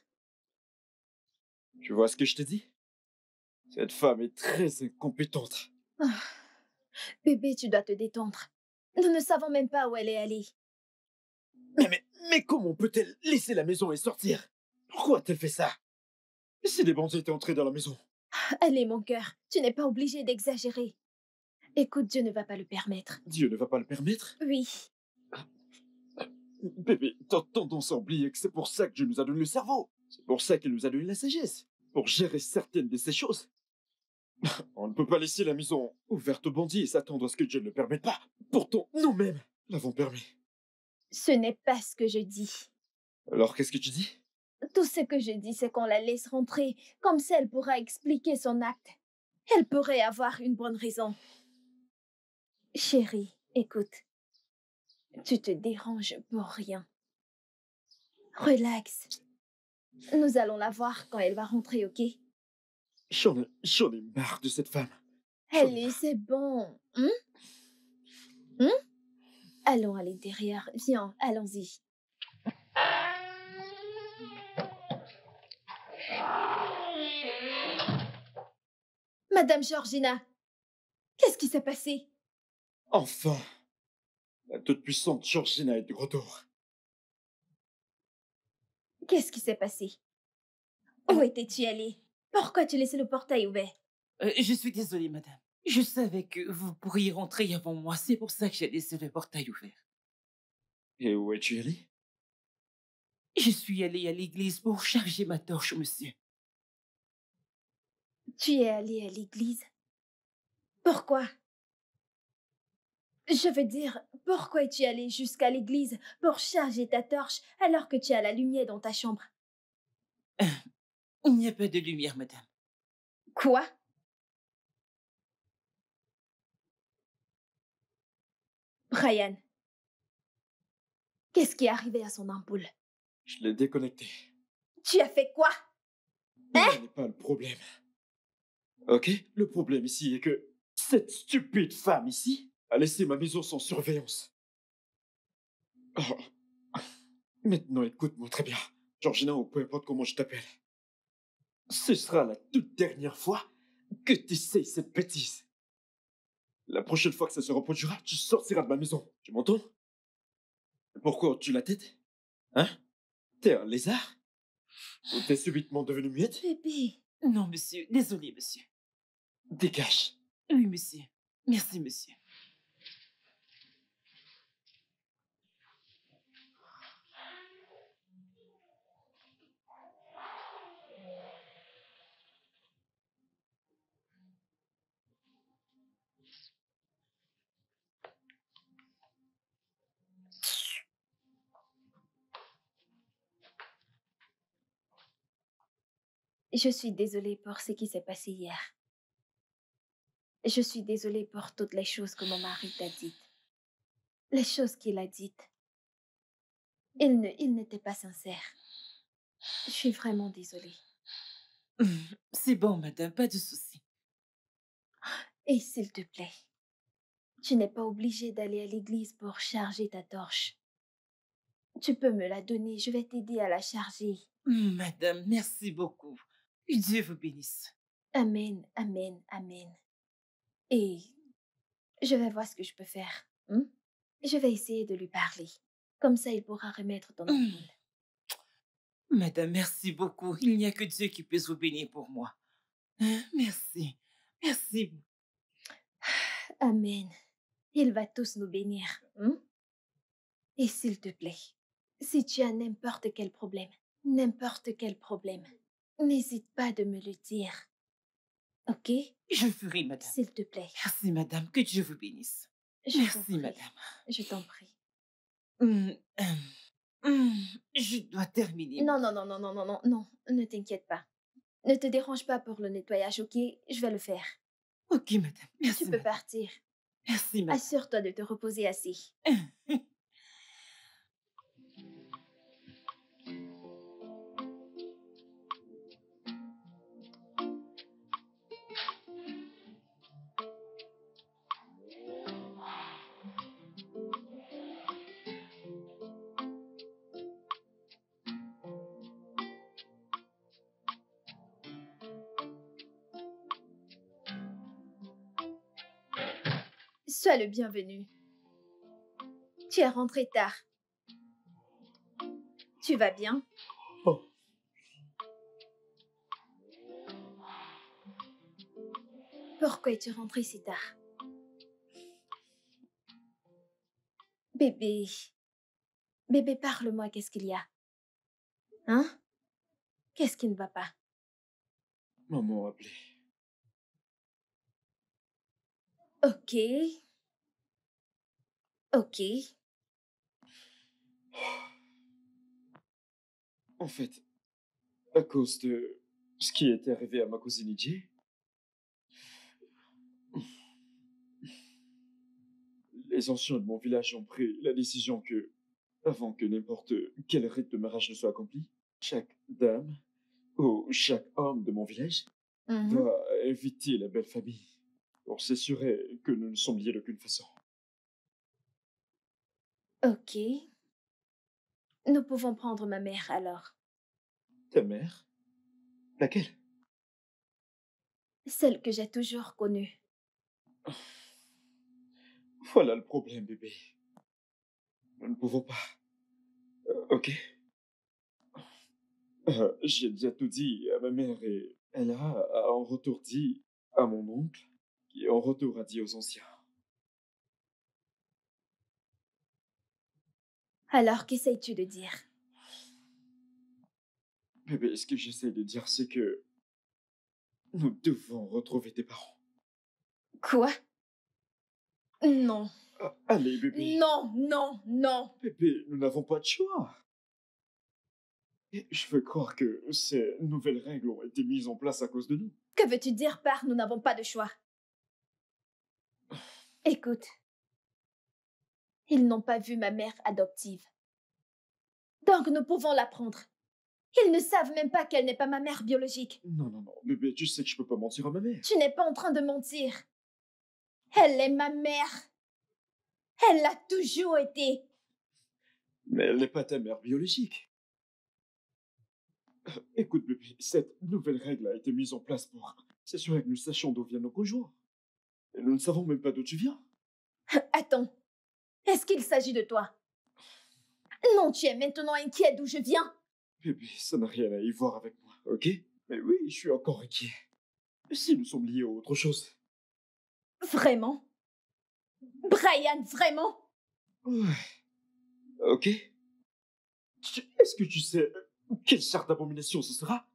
Speaker 2: Tu vois ce que je te dis? Cette femme est très incompétente.
Speaker 3: Ah. Bébé, tu dois te détendre. Nous ne savons même pas où elle est allée.
Speaker 2: Mais comment peut-elle laisser la maison et sortir? Pourquoi a-t-elle fait ça? Et si des bandits étaient entrés dans la maison?
Speaker 3: Allez, mon cœur, tu n'es pas obligé d'exagérer. Écoute, Dieu ne va pas le permettre.
Speaker 2: Dieu ne va pas le permettre?
Speaker 3: Oui.
Speaker 2: Bébé, t'as tendance à oublier que c'est pour ça que Dieu nous a donné le cerveau. C'est pour ça qu'il nous a donné la sagesse. Pour gérer certaines de ces choses. On ne peut pas laisser la maison ouverte aux bandits et s'attendre à ce que Dieu ne le permette pas. Pourtant, nous-mêmes l'avons permis.
Speaker 3: Ce n'est pas ce que je dis.
Speaker 2: Alors, qu'est-ce que tu dis?
Speaker 3: Tout ce que je dis, c'est qu'on la laisse rentrer. Comme ça, elle pourra expliquer son acte. Elle pourrait avoir une bonne raison. Chérie, écoute. Tu te déranges pour rien. Relax. Nous allons la voir quand elle va rentrer, ok?
Speaker 2: J'en ai marre de cette femme.
Speaker 3: Allez, c'est bon. Allons à l'intérieur. Viens, allons-y. Madame Georgina, qu'est-ce qui s'est passé?
Speaker 2: Enfin, la toute-puissante Georgina est de retour.
Speaker 3: Qu'est-ce qui s'est passé? Où étais-tu allée? Pourquoi tu laissais le portail ouvert?
Speaker 4: Je suis désolée, madame. Je savais que vous pourriez rentrer avant moi. C'est pour ça que j'ai laissé le portail ouvert.
Speaker 2: Et où es-tu allé?
Speaker 4: Je suis allée à l'église pour charger ma torche, monsieur.
Speaker 3: Tu es allée à l'église? Pourquoi? Je veux dire, pourquoi es-tu allée jusqu'à l'église pour charger ta torche alors que tu as la lumière dans ta chambre?
Speaker 4: Il n'y a pas de lumière, madame.
Speaker 3: Quoi? Brian, qu'est-ce qui est arrivé à son ampoule?
Speaker 2: Je l'ai déconnectée.
Speaker 3: Tu as fait quoi?
Speaker 2: Ce n'est pas le problème. Ok? Le problème ici est que cette stupide femme ici a laissé ma maison sans surveillance. Oh. Maintenant, écoute-moi très bien. Georgina, ou peu importe comment je t'appelle. Ce sera la toute dernière fois que tu essaies cette bêtise. La prochaine fois que ça se reproduira, tu sortiras de ma maison. Tu m'entends? Pourquoi tu la tête? Hein? T'es un lézard? Ou t'es subitement devenu muette?
Speaker 3: Bébé,
Speaker 4: Non, monsieur. Désolé, monsieur.
Speaker 2: Dégage.
Speaker 4: Oui, monsieur. Merci, monsieur.
Speaker 3: je suis désolée pour ce qui s'est passé hier. Je suis désolée pour toutes les choses que mon mari t'a dites. Les choses qu'il a dites. Il n'était pas sincère. Je suis vraiment désolée.
Speaker 4: C'est bon, madame, pas de souci.
Speaker 3: Et s'il te plaît, tu n'es pas obligée d'aller à l'église pour charger ta torche. Tu peux me la donner, je vais t'aider à la charger.
Speaker 4: Madame, merci beaucoup. Que Dieu vous bénisse.
Speaker 3: Amen, amen, amen. Et je vais voir ce que je peux faire. Je vais essayer de lui parler. Comme ça, il pourra remettre ton ampoule.
Speaker 4: Madame, merci beaucoup. Il n'y a que Dieu qui puisse vous bénir pour moi. Merci. Merci.
Speaker 3: Amen. Il va tous nous bénir. Et s'il te plaît, si tu as n'importe quel problème, n'hésite pas de me le dire. Ok?
Speaker 4: Je ferai, madame.
Speaker 3: S'il te plaît.
Speaker 4: Merci, madame. Que Dieu vous bénisse.
Speaker 3: Je
Speaker 4: Merci,
Speaker 3: t'en prie.
Speaker 4: madame.
Speaker 3: Je t'en prie.
Speaker 4: Je dois terminer.
Speaker 3: Non, ne t'inquiète pas. Ne te dérange pas pour le nettoyage, ok? Je vais le faire.
Speaker 4: Ok, madame. Merci,
Speaker 3: Tu peux
Speaker 4: madame.
Speaker 3: partir.
Speaker 4: Merci, madame.
Speaker 3: Assure-toi de te reposer assez. Sois le bienvenu. Tu es rentré tard. Tu vas bien?
Speaker 2: Oh.
Speaker 3: Pourquoi es-tu rentré si tard? Bébé. Bébé, parle-moi, qu'est-ce qu'il y a? Hein? Qu'est-ce qui ne va pas?
Speaker 2: Maman a appelé.
Speaker 3: Ok. Ok.
Speaker 2: En fait, à cause de ce qui était arrivé à ma cousine Ijé, les anciens de mon village ont pris la décision que, avant que n'importe quel rite de mariage ne soit accompli, chaque dame ou chaque homme de mon village doit inviter la belle famille pour s'assurer que nous ne sommes liés d'aucune façon.
Speaker 3: Ok. Nous pouvons prendre ma mère alors.
Speaker 2: Ta mère? Laquelle?
Speaker 3: Celle que j'ai toujours connue.
Speaker 2: Voilà le problème, bébé. Nous ne pouvons pas. Ok. J'ai déjà tout dit à ma mère et elle a en retour dit à mon oncle, qui en retour a dit aux anciens.
Speaker 3: Alors, qu'essayes-tu de dire?
Speaker 2: Bébé, ce que j'essaie de dire, c'est que nous devons retrouver tes parents.
Speaker 3: Quoi? Non.
Speaker 2: Allez, bébé.
Speaker 3: Non, non, non.
Speaker 2: Bébé, nous n'avons pas de choix. Et je veux croire que ces nouvelles règles ont été mises en place à cause de nous.
Speaker 3: Que veux-tu dire par nous n'avons pas de choix? Écoute, ils n'ont pas vu ma mère adoptive. Donc nous pouvons la prendre. Ils ne savent même pas qu'elle n'est pas ma mère biologique.
Speaker 2: Non, bébé, tu sais que je peux pas mentir à ma mère.
Speaker 3: Tu n'es pas en train de mentir. Elle est ma mère. Elle l'a toujours été.
Speaker 2: Mais elle n'est pas ta mère biologique. Écoute, bébé, cette nouvelle règle a été mise en place pour s'assurer que nous sachions d'où viennent nos conjoints. Et nous ne savons même pas d'où tu viens.
Speaker 3: Attends, est-ce qu'il s'agit de toi? Non, tu es maintenant inquiet d'où je viens.
Speaker 2: Bébé, ça n'a rien à y voir avec moi, ok? Mais oui, je suis encore inquiet. Si nous sommes liés à autre chose.
Speaker 3: Vraiment? Brian, vraiment?
Speaker 2: Ouais. Ok. Est-ce que tu sais quelle charte d'abomination ce sera?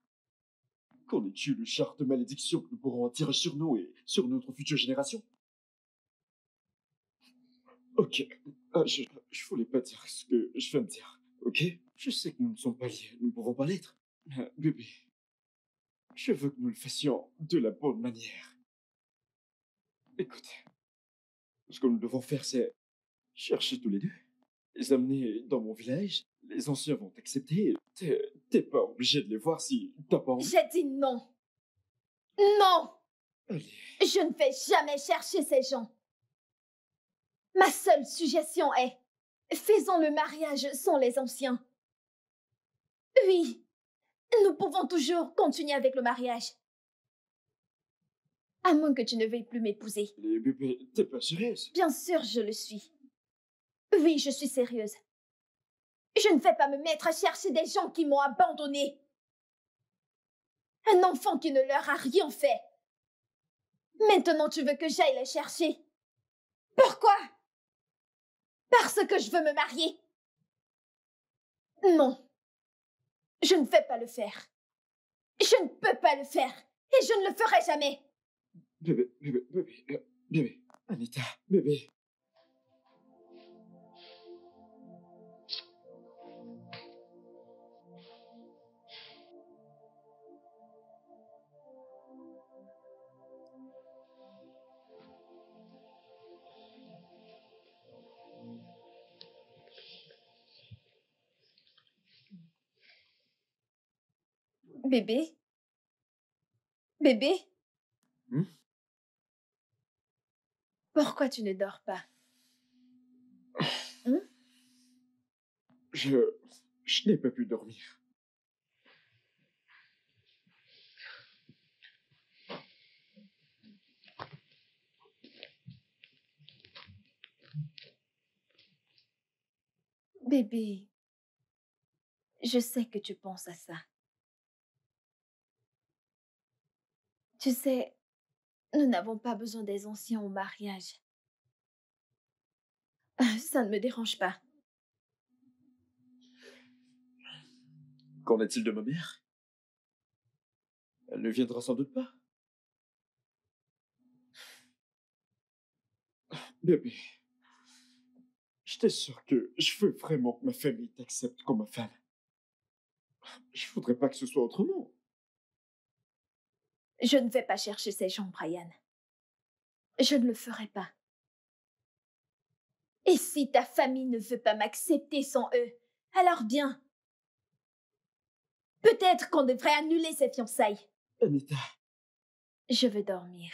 Speaker 2: Connais-tu le charte de malédiction que nous pourrons attirer sur nous et sur notre future génération? Ok. Je voulais pas dire ce que je viens de dire, ok? Je sais que nous ne sommes pas liés, nous ne pouvons pas l'être. Bébé, je veux que nous le fassions de la bonne manière. Écoute, ce que nous devons faire, c'est chercher tous les deux, les amener dans mon village. Les anciens vont t'accepter. T'es pas obligé de les voir si t'as pas envie.
Speaker 3: J'ai dit non. Non!
Speaker 2: Allez,
Speaker 3: Je ne vais jamais chercher ces gens. Ma seule suggestion est, faisons le mariage sans les anciens. Oui, nous pouvons toujours continuer avec le mariage. À moins que tu ne veuilles plus m'épouser.
Speaker 2: les bébés, t'es pas sérieuse?
Speaker 3: Bien sûr, je le suis. Oui, je suis sérieuse. Je ne vais pas me mettre à chercher des gens qui m'ont abandonnée. Un enfant qui ne leur a rien fait. Maintenant, tu veux que j'aille les chercher. Pourquoi? Parce que je veux me marier. Non, je ne vais pas le faire. Je ne peux pas le faire. Et je ne le ferai jamais.
Speaker 2: Bébé, Anita, bébé.
Speaker 3: Bébé? Bébé?
Speaker 2: Hmm?
Speaker 3: Pourquoi tu ne dors pas?
Speaker 2: Je n'ai pas pu dormir.
Speaker 3: Bébé, je sais que tu penses à ça. Tu sais, nous n'avons pas besoin des anciens au mariage. Ça ne me dérange pas.
Speaker 2: Qu'en est-il de ma mère? Elle ne viendra sans doute pas. Bébé, je t'assure que je veux vraiment que ma famille t'accepte comme ma femme. Je voudrais pas que ce soit autrement.
Speaker 3: Je ne vais pas chercher ces gens, Brian. Je ne le ferai pas. Et si ta famille ne veut pas m'accepter sans eux, alors bien. Peut-être qu'on devrait annuler ces fiançailles.
Speaker 2: Anita,
Speaker 3: Je veux dormir.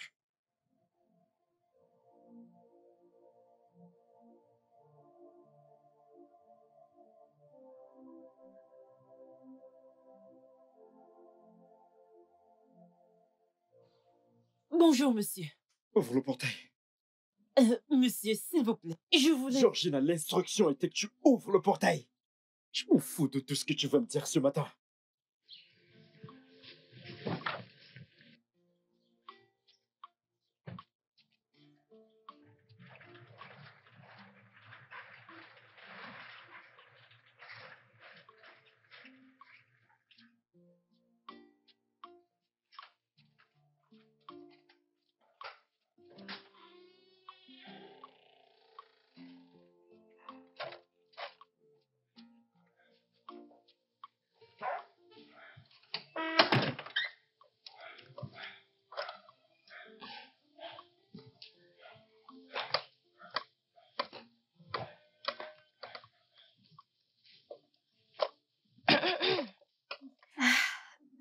Speaker 4: Bonjour, monsieur.
Speaker 2: ouvre le portail.
Speaker 4: Monsieur, s'il vous plaît, je voulais...
Speaker 2: Georgina, l'instruction était que tu ouvres le portail. Je m'en fous de tout ce que tu vas me dire ce matin.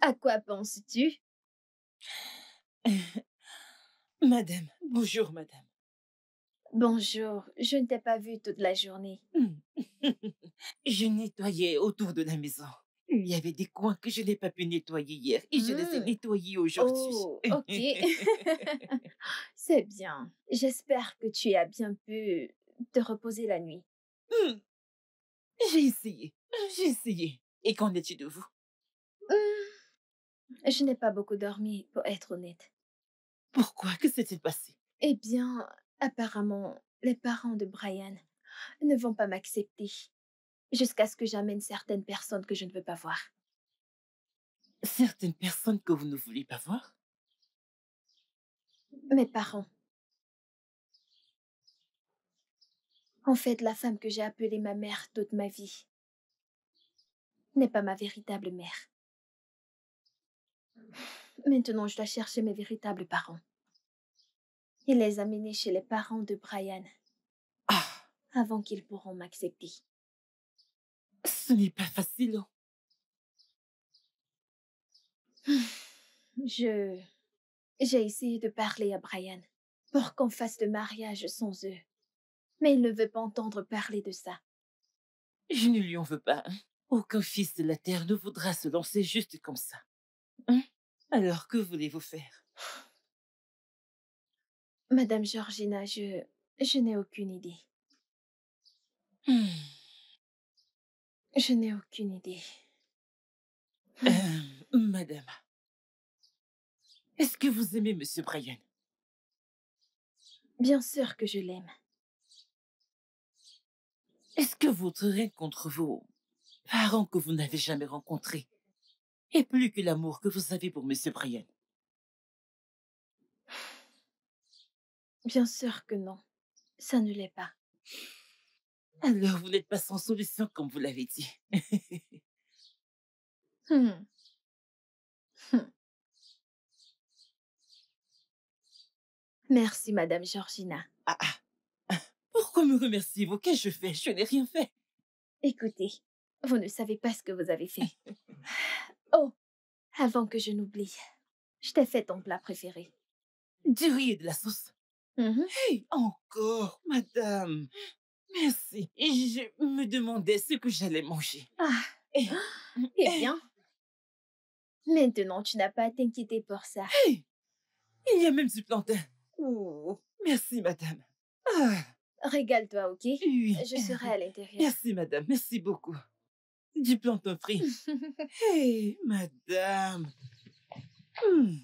Speaker 3: À quoi penses-tu?
Speaker 4: Madame, bonjour, madame.
Speaker 3: Bonjour, je ne t'ai pas vue toute la journée.
Speaker 4: Je nettoyais autour de la maison. Il y avait des coins que je n'ai pas pu nettoyer hier et je les ai nettoyés aujourd'hui.
Speaker 3: Oh, ok. C'est bien. J'espère que tu as bien pu te reposer la nuit.
Speaker 4: J'ai essayé. J'ai essayé. Et qu'en est-il de vous?
Speaker 3: Je n'ai pas beaucoup dormi, pour être honnête.
Speaker 4: Pourquoi? Que s'est-il passé?
Speaker 3: Eh bien, apparemment, les parents de Brian ne vont pas m'accepter jusqu'à ce que j'amène certaines personnes que je ne veux pas voir.
Speaker 4: Certaines personnes que vous ne voulez pas voir?
Speaker 3: Mes parents. En fait, la femme que j'ai appelée ma mère toute ma vie n'est pas ma véritable mère. Maintenant, je dois chercher mes véritables parents et les amener chez les parents de Brian
Speaker 4: Ah,
Speaker 3: avant qu'ils pourront m'accepter.
Speaker 4: ce n'est pas facile.
Speaker 3: J'ai essayé de parler à Brian pour qu'on fasse le mariage sans eux. Mais il ne veut pas entendre parler de ça.
Speaker 4: Je ne lui en veux pas. Aucun fils de la terre ne voudra se lancer juste comme ça. Hein? Alors, que voulez-vous faire?
Speaker 3: Madame Georgina, je n'ai aucune idée.
Speaker 4: Hmm.
Speaker 3: Je n'ai aucune idée.
Speaker 4: Madame, est-ce que vous aimez Monsieur Brian?
Speaker 3: Bien sûr que je l'aime.
Speaker 4: Est-ce que votre haine contre vos parents que vous n'avez jamais rencontrés est plus que l'amour que vous avez pour Monsieur Brian?
Speaker 3: Bien sûr que non. Ça ne l'est pas.
Speaker 4: Alors, vous n'êtes pas sans solution, comme vous l'avez dit.
Speaker 3: Hmm. Hmm. Merci, Madame Georgina.
Speaker 4: Ah, ah. Pourquoi me remerciez-vous? Qu'ai-je fait? Je n'ai rien fait.
Speaker 3: Écoutez, vous ne savez pas ce que vous avez fait. Oh, avant que je n'oublie, je t'ai fait ton plat préféré.
Speaker 4: Du riz et de la sauce.
Speaker 3: Mhm.
Speaker 4: Hey, encore, madame. Merci. Je me demandais ce que j'allais manger.
Speaker 3: Ah,
Speaker 4: Eh,
Speaker 3: eh bien, maintenant tu n'as pas à t'inquiéter pour ça.
Speaker 4: hey, il y a même du plantain. Oh, merci, madame. Ah,
Speaker 3: Régale-toi, ok?
Speaker 4: oui.
Speaker 3: Je serai à l'intérieur.
Speaker 4: Merci, madame. Merci beaucoup. Du plantain frit. Hey, madame. Hmm.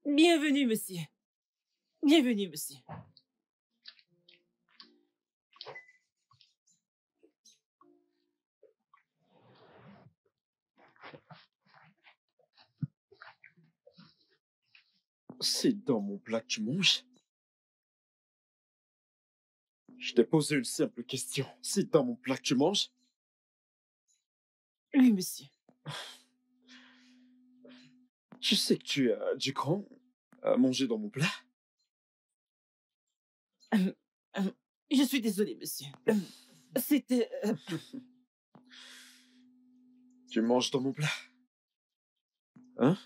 Speaker 4: Bienvenue, monsieur. Bienvenue, monsieur.
Speaker 2: C'est dans mon plat que tu manges? Je t'ai posé une simple question. C'est dans mon plat que tu manges?
Speaker 4: Oui, monsieur.
Speaker 2: Tu sais que tu as du cran à manger dans mon plat?
Speaker 4: Euh, je suis désolé, monsieur. C'était...
Speaker 2: Tu manges dans mon plat? Hein?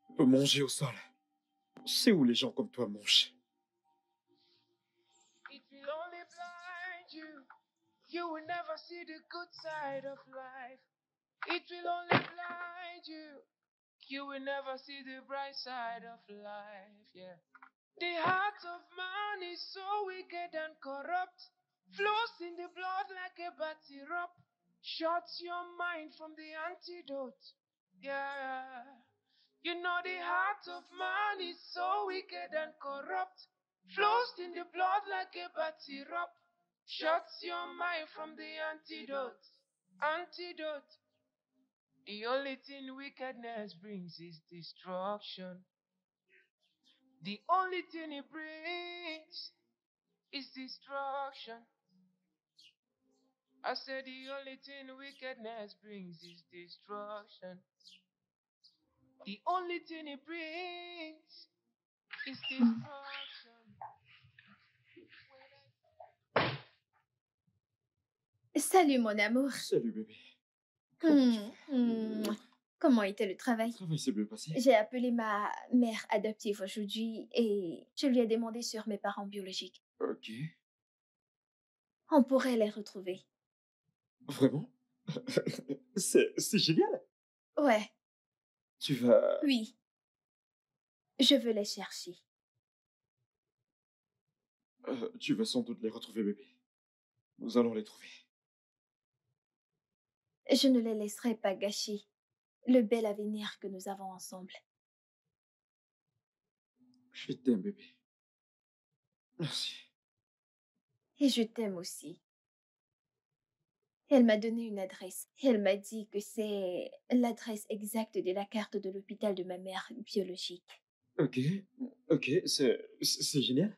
Speaker 2: On peut manger au sol. C'est où les gens comme toi mangent.
Speaker 5: It will only blind you. You will never see the good side of life. It will only blind you. You will never see the bright side of life. Yeah. The heart of man is so wicked and corrupt. Flows in the blood like a bad syrup. Shuts your mind from the antidote. Yeah. You know the heart of man is so wicked and corrupt. Flows in the blood like a bad syrup. Shuts your mind from the antidote. Antidote. The only thing wickedness brings is destruction. The only thing it brings is destruction. I said the only thing wickedness brings is destruction. The only thing it brings is destruction.
Speaker 3: Salut mon amour.
Speaker 2: Salut bébé.
Speaker 3: Comment était le travail?
Speaker 2: Le travail s'est bien passé.
Speaker 3: J'ai appelé ma mère adoptive aujourd'hui et je lui ai demandé sur mes parents biologiques.
Speaker 2: Ok.
Speaker 3: On pourrait les retrouver.
Speaker 2: Vraiment? C'est génial.
Speaker 3: Ouais,
Speaker 2: Tu vas...
Speaker 3: oui. Je veux les chercher.
Speaker 2: tu vas sans doute les retrouver bébé. Nous allons les trouver.
Speaker 3: Je ne les laisserai pas gâcher le bel avenir que nous avons ensemble.
Speaker 2: Je t'aime bébé. Merci.
Speaker 3: Et je t'aime aussi. Elle m'a donné une adresse. Elle m'a dit que c'est l'adresse exacte de la carte de l'hôpital de ma mère biologique.
Speaker 2: Ok. Ok, c'est génial.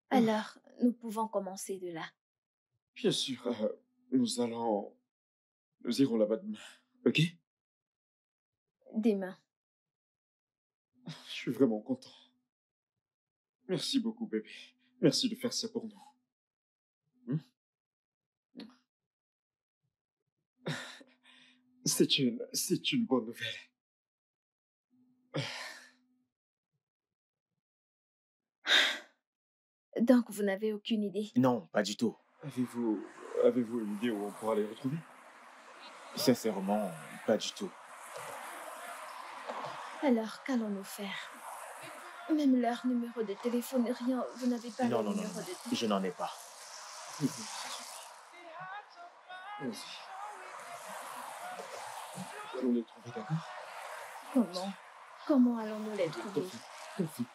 Speaker 3: Alors, nous pouvons commencer de là.
Speaker 2: Bien sûr, nous irons là-bas demain. Ok?
Speaker 3: Demain.
Speaker 2: Je suis vraiment content. Merci beaucoup bébé. Merci de faire ça pour nous. C'est une bonne nouvelle.
Speaker 3: Donc, vous n'avez aucune idée?
Speaker 6: Non, pas du tout.
Speaker 2: Avez-vous une idée où on pourra les retrouver?
Speaker 6: Sincèrement, pas du tout.
Speaker 3: Alors, qu'allons-nous faire? Même leur numéro de téléphone, rien, vous n'avez pas
Speaker 6: Non,
Speaker 3: leur
Speaker 6: non, non,
Speaker 3: numéro
Speaker 6: non,
Speaker 3: de téléphone?
Speaker 6: je n'en ai pas.
Speaker 2: Vas-y. Nous allons les trouver, d'accord?
Speaker 3: Comment? Comment allons-nous les trouver?
Speaker 2: T'en fais pas.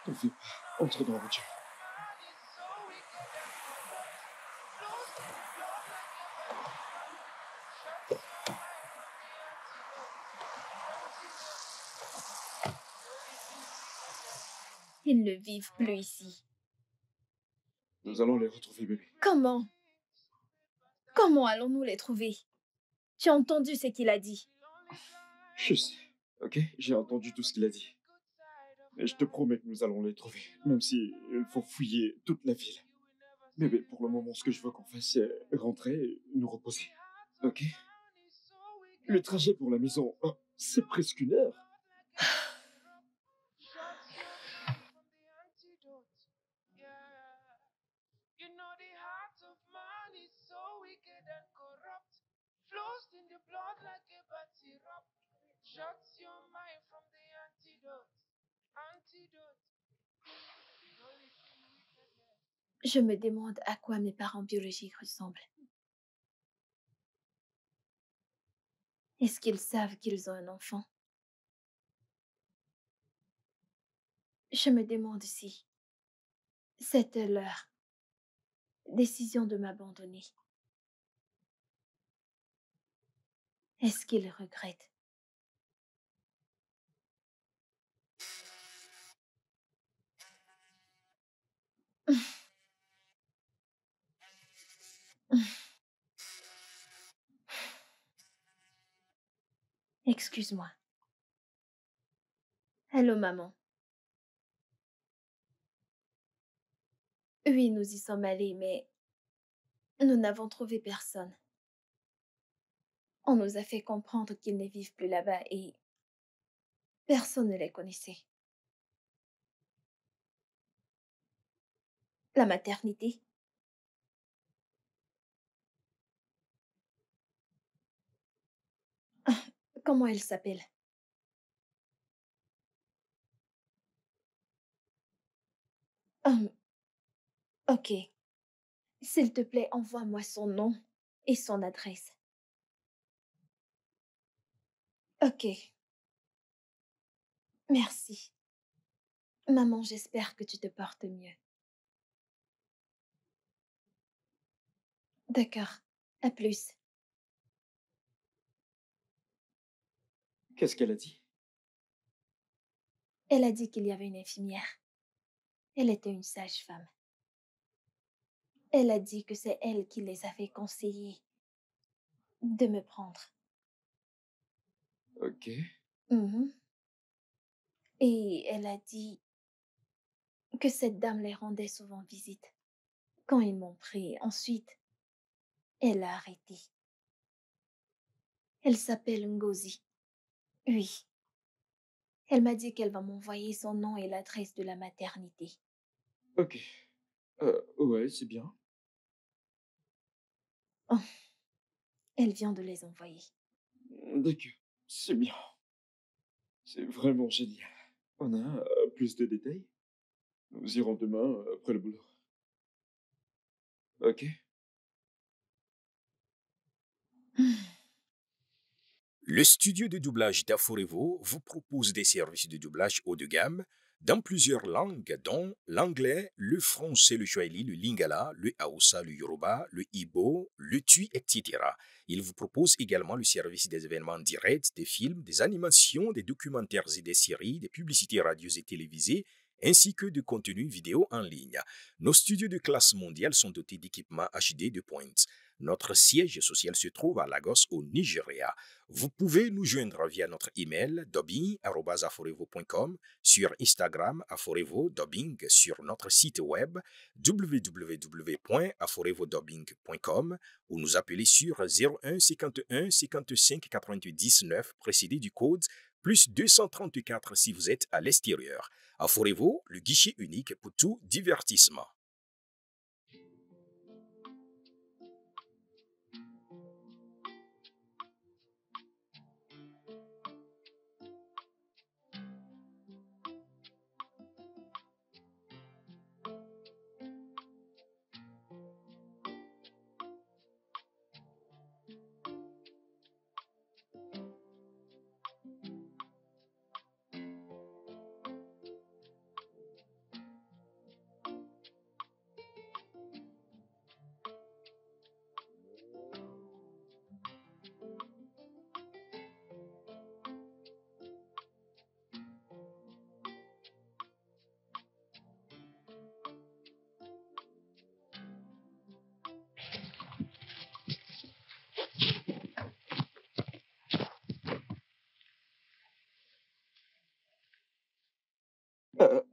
Speaker 2: T'en fais pas. Entre dans la voiture.
Speaker 3: Ils ne vivent plus ici.
Speaker 2: Nous allons les retrouver, bébé.
Speaker 3: Comment? Comment allons-nous les trouver? Tu as entendu ce qu'il a dit?
Speaker 2: Je sais, ok? J'ai entendu tout ce qu'il a dit. Et je te promets que nous allons les trouver, même si il faut fouiller toute la ville. Bébé, pour le moment, ce que je veux qu'on fasse, c'est rentrer et nous reposer. Ok? Le trajet pour la maison, c'est presque 1 heure.
Speaker 5: You know the heart of man is so wicked and corrupt, flows in the blood like a bad syrup, shuts your mind from the antidote. Antidote. The only thing wickedness.
Speaker 3: Je me demande à quoi mes parents biologiques ressemblent. Est-ce qu'ils savent qu'ils ont un enfant? Je me demande si c'était leur décision de m'abandonner. Est-ce qu'ils regrettent? Excuse-moi. Allô, maman. Oui, nous y sommes allés, mais nous n'avons trouvé personne. On nous a fait comprendre qu'ils ne vivent plus là-bas et personne ne les connaissait. La maternité? Comment elle s'appelle? Ok. S'il te plaît, envoie-moi son nom et son adresse. Ok. Merci. Maman, j'espère que tu te portes mieux. D'accord. À plus.
Speaker 2: Qu'est-ce qu'elle a dit?
Speaker 3: Elle a dit qu'il y avait une infirmière. Elle était une sage-femme. Elle a dit que c'est elle qui les avait conseillés de me prendre.
Speaker 2: Ok.
Speaker 3: Mhm. Et elle a dit que cette dame les rendait souvent visite. Quand ils m'ont pris, ensuite, elle a arrêté. Elle s'appelle Ngozi. Oui. Elle m'a dit qu'elle va m'envoyer son nom et l'adresse de la maternité.
Speaker 2: Ok. Ouais, c'est bien.
Speaker 3: Oh, elle vient de les envoyer.
Speaker 2: D'accord. C'est bien. C'est vraiment génial. On a plus de détails? Nous irons demain après le boulot. Ok.
Speaker 7: Le studio de doublage d'Aforevo vous propose des services de doublage haut de gamme dans plusieurs langues, dont l'anglais, le français, le swahili, le lingala, le hausa, le yoruba, le ibo, le tui, etc. Il vous propose également le service des événements directs, des films, des animations, des documentaires et des séries, des publicités radios et télévisées, ainsi que de contenus vidéo en ligne. Nos studios de classe mondiale sont dotés d'équipements HD de pointe. Notre siège social se trouve à Lagos, au Nigeria. Vous pouvez nous joindre via notre email dubbing@aforevo.com, sur Instagram Aforevo Dubbing, sur notre site web www.aforevodubbing.com ou nous appeler sur 01 51 55 88 19 précédé du code plus 234 si vous êtes à l'extérieur. Aforevo, le guichet unique pour tout divertissement.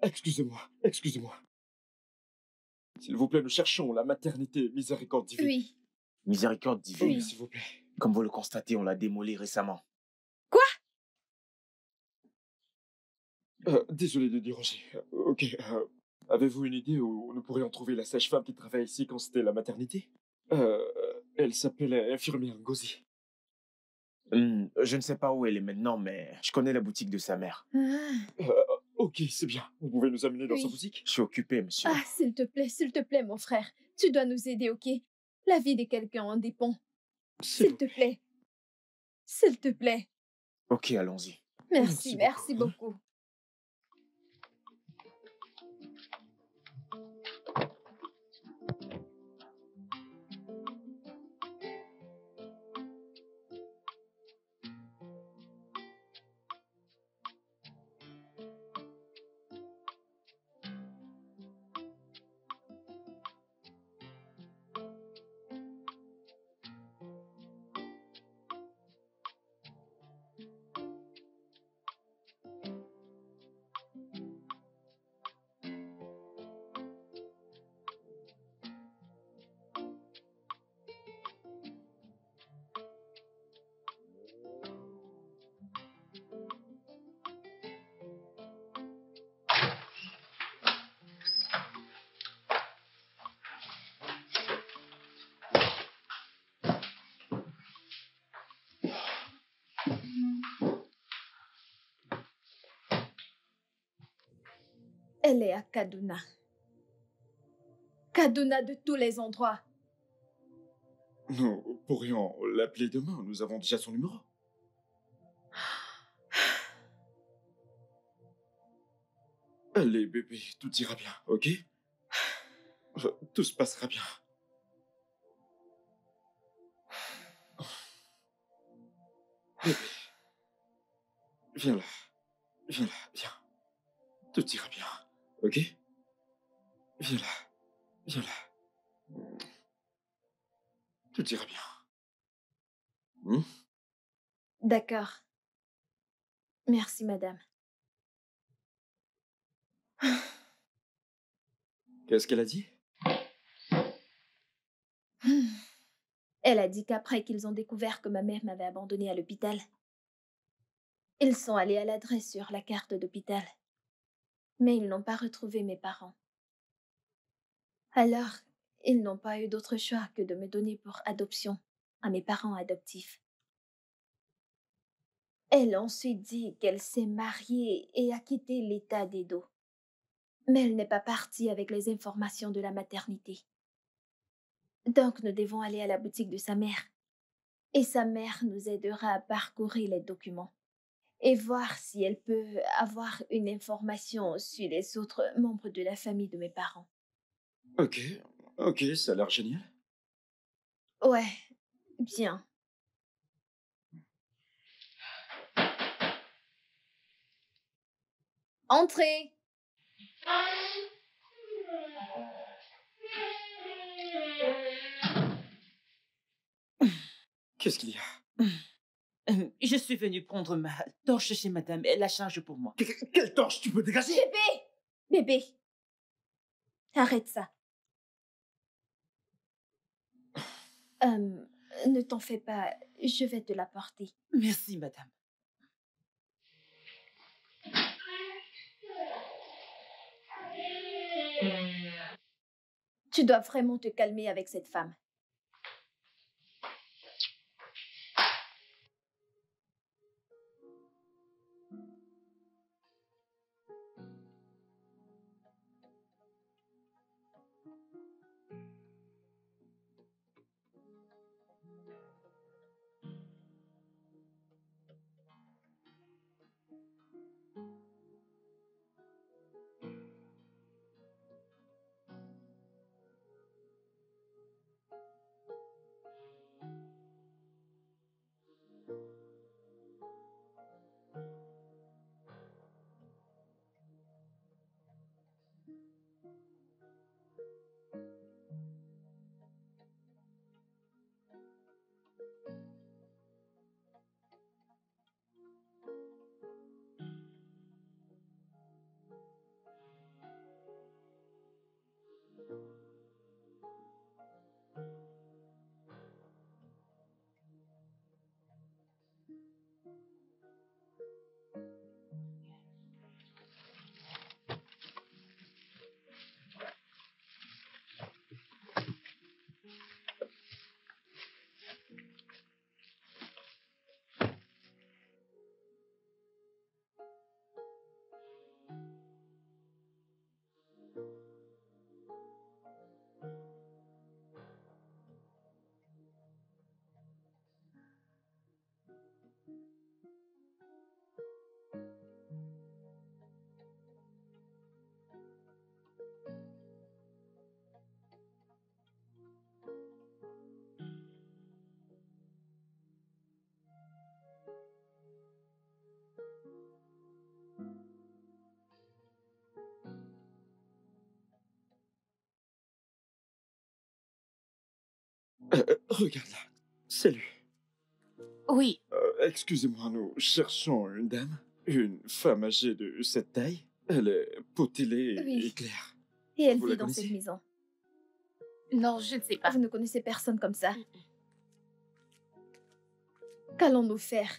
Speaker 2: Excusez-moi, excusez-moi. S'il vous plaît, nous cherchons la maternité Miséricorde divine.
Speaker 3: Oui.
Speaker 6: Miséricorde divine.
Speaker 2: Oui,
Speaker 3: Oui.
Speaker 2: s'il vous plaît.
Speaker 6: Comme vous le constatez, on l'a démoli récemment.
Speaker 2: Désolé de déranger. Ok. Avez-vous une idée où nous pourrions trouver la sage-femme qui travaille ici quand c'était la maternité? Elle s'appelle infirmière Ngozi.
Speaker 6: Je ne sais pas où elle est maintenant, mais je connais la boutique de sa mère.
Speaker 3: Ah,
Speaker 2: Ok, c'est bien. Vous pouvez nous amener dans sa
Speaker 3: Oui.
Speaker 2: boutique?
Speaker 6: Je suis occupé, monsieur.
Speaker 3: ah, s'il te plaît, mon frère. Tu dois nous aider, ok? La vie de quelqu'un en dépend.
Speaker 2: S'il
Speaker 3: S'il
Speaker 2: vous
Speaker 3: te
Speaker 2: plaît.
Speaker 3: plaît. S'il te plaît.
Speaker 6: Ok, allons-y.
Speaker 3: Merci,
Speaker 2: Merci beaucoup,
Speaker 3: beaucoup. Elle est à Kaduna. Kaduna de tous les endroits.
Speaker 2: Nous pourrions l'appeler demain. Nous avons déjà son numéro. Allez, bébé, tout ira bien, ok? Tout se passera bien. Bébé, viens là. Viens là, viens. Tout ira bien, ok? Viens là. Viens là. Tout ira bien. Hmm?
Speaker 3: D'accord. Merci, madame.
Speaker 2: Qu'est-ce qu'elle a dit?
Speaker 3: Elle a dit qu'après qu'ils ont découvert que ma mère m'avait abandonnée à l'hôpital, ils sont allés à l'adresse sur la carte d'hôpital. Mais ils n'ont pas retrouvé mes parents. Alors, ils n'ont pas eu d'autre choix que de me donner pour adoption à mes parents adoptifs. Elle a ensuite dit qu'elle s'est mariée et a quitté l'état d'Edo. Mais elle n'est pas partie avec les informations de la maternité. Donc nous devons aller à la boutique de sa mère. Et sa mère nous aidera à parcourir les documents et voir si elle peut avoir une information sur les autres membres de la famille de mes parents.
Speaker 2: Ok, ok, ça a l'air génial.
Speaker 3: Ouais, bien. Entrez!
Speaker 2: Qu'est-ce qu'il y a?
Speaker 4: Je suis venue prendre ma torche chez madame. Elle la charge pour moi.
Speaker 2: Quelle torche tu peux dégager?
Speaker 3: Bébé! Bébé! Arrête ça. Ne t'en fais pas, je vais te l'apporter.
Speaker 4: Merci, madame.
Speaker 3: Tu dois vraiment te calmer avec cette femme.
Speaker 2: Regarde là, c'est lui.
Speaker 4: Oui,
Speaker 2: Excusez-moi, nous cherchons une dame, une femme âgée de cette taille. Elle est potelée
Speaker 3: Oui.
Speaker 2: et claire.
Speaker 3: Et elle
Speaker 2: Vous la
Speaker 3: vit dans
Speaker 2: connaissez?
Speaker 3: cette maison.
Speaker 1: Non, je ne sais pas.
Speaker 3: Vous ne connaissez personne comme ça. Qu'allons-nous faire?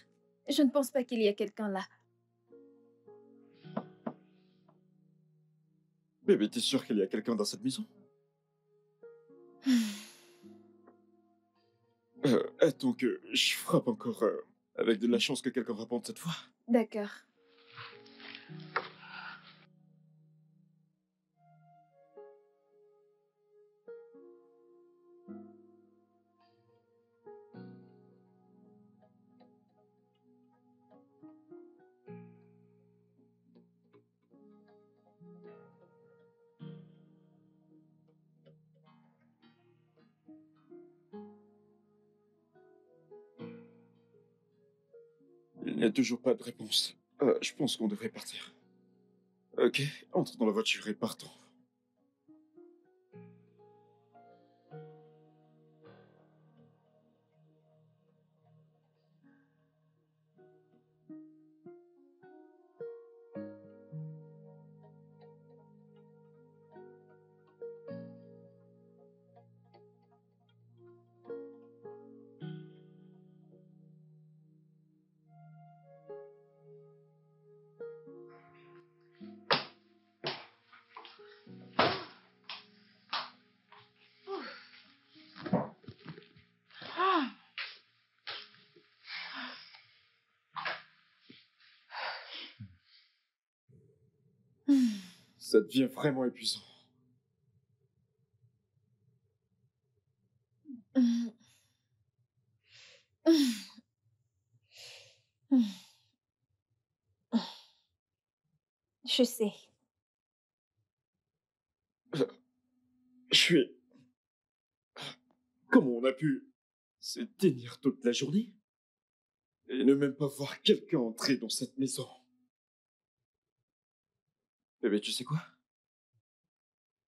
Speaker 3: Je ne pense pas qu'il y ait quelqu'un là.
Speaker 2: Bébé, t'es sûr qu'il y a quelqu'un dans cette maison? Attends que je frappe encore, avec de la chance que quelqu'un réponde cette fois.
Speaker 3: D'accord.
Speaker 2: Il n'y a toujours pas de réponse. Je pense qu'on devrait partir. Ok, entre dans la voiture et partons. Ça devient vraiment épuisant.
Speaker 3: Je sais.
Speaker 2: Je suis... Comment on a pu se tenir toute la journée et ne même pas voir quelqu'un entrer dans cette maison? Bébé, tu sais quoi?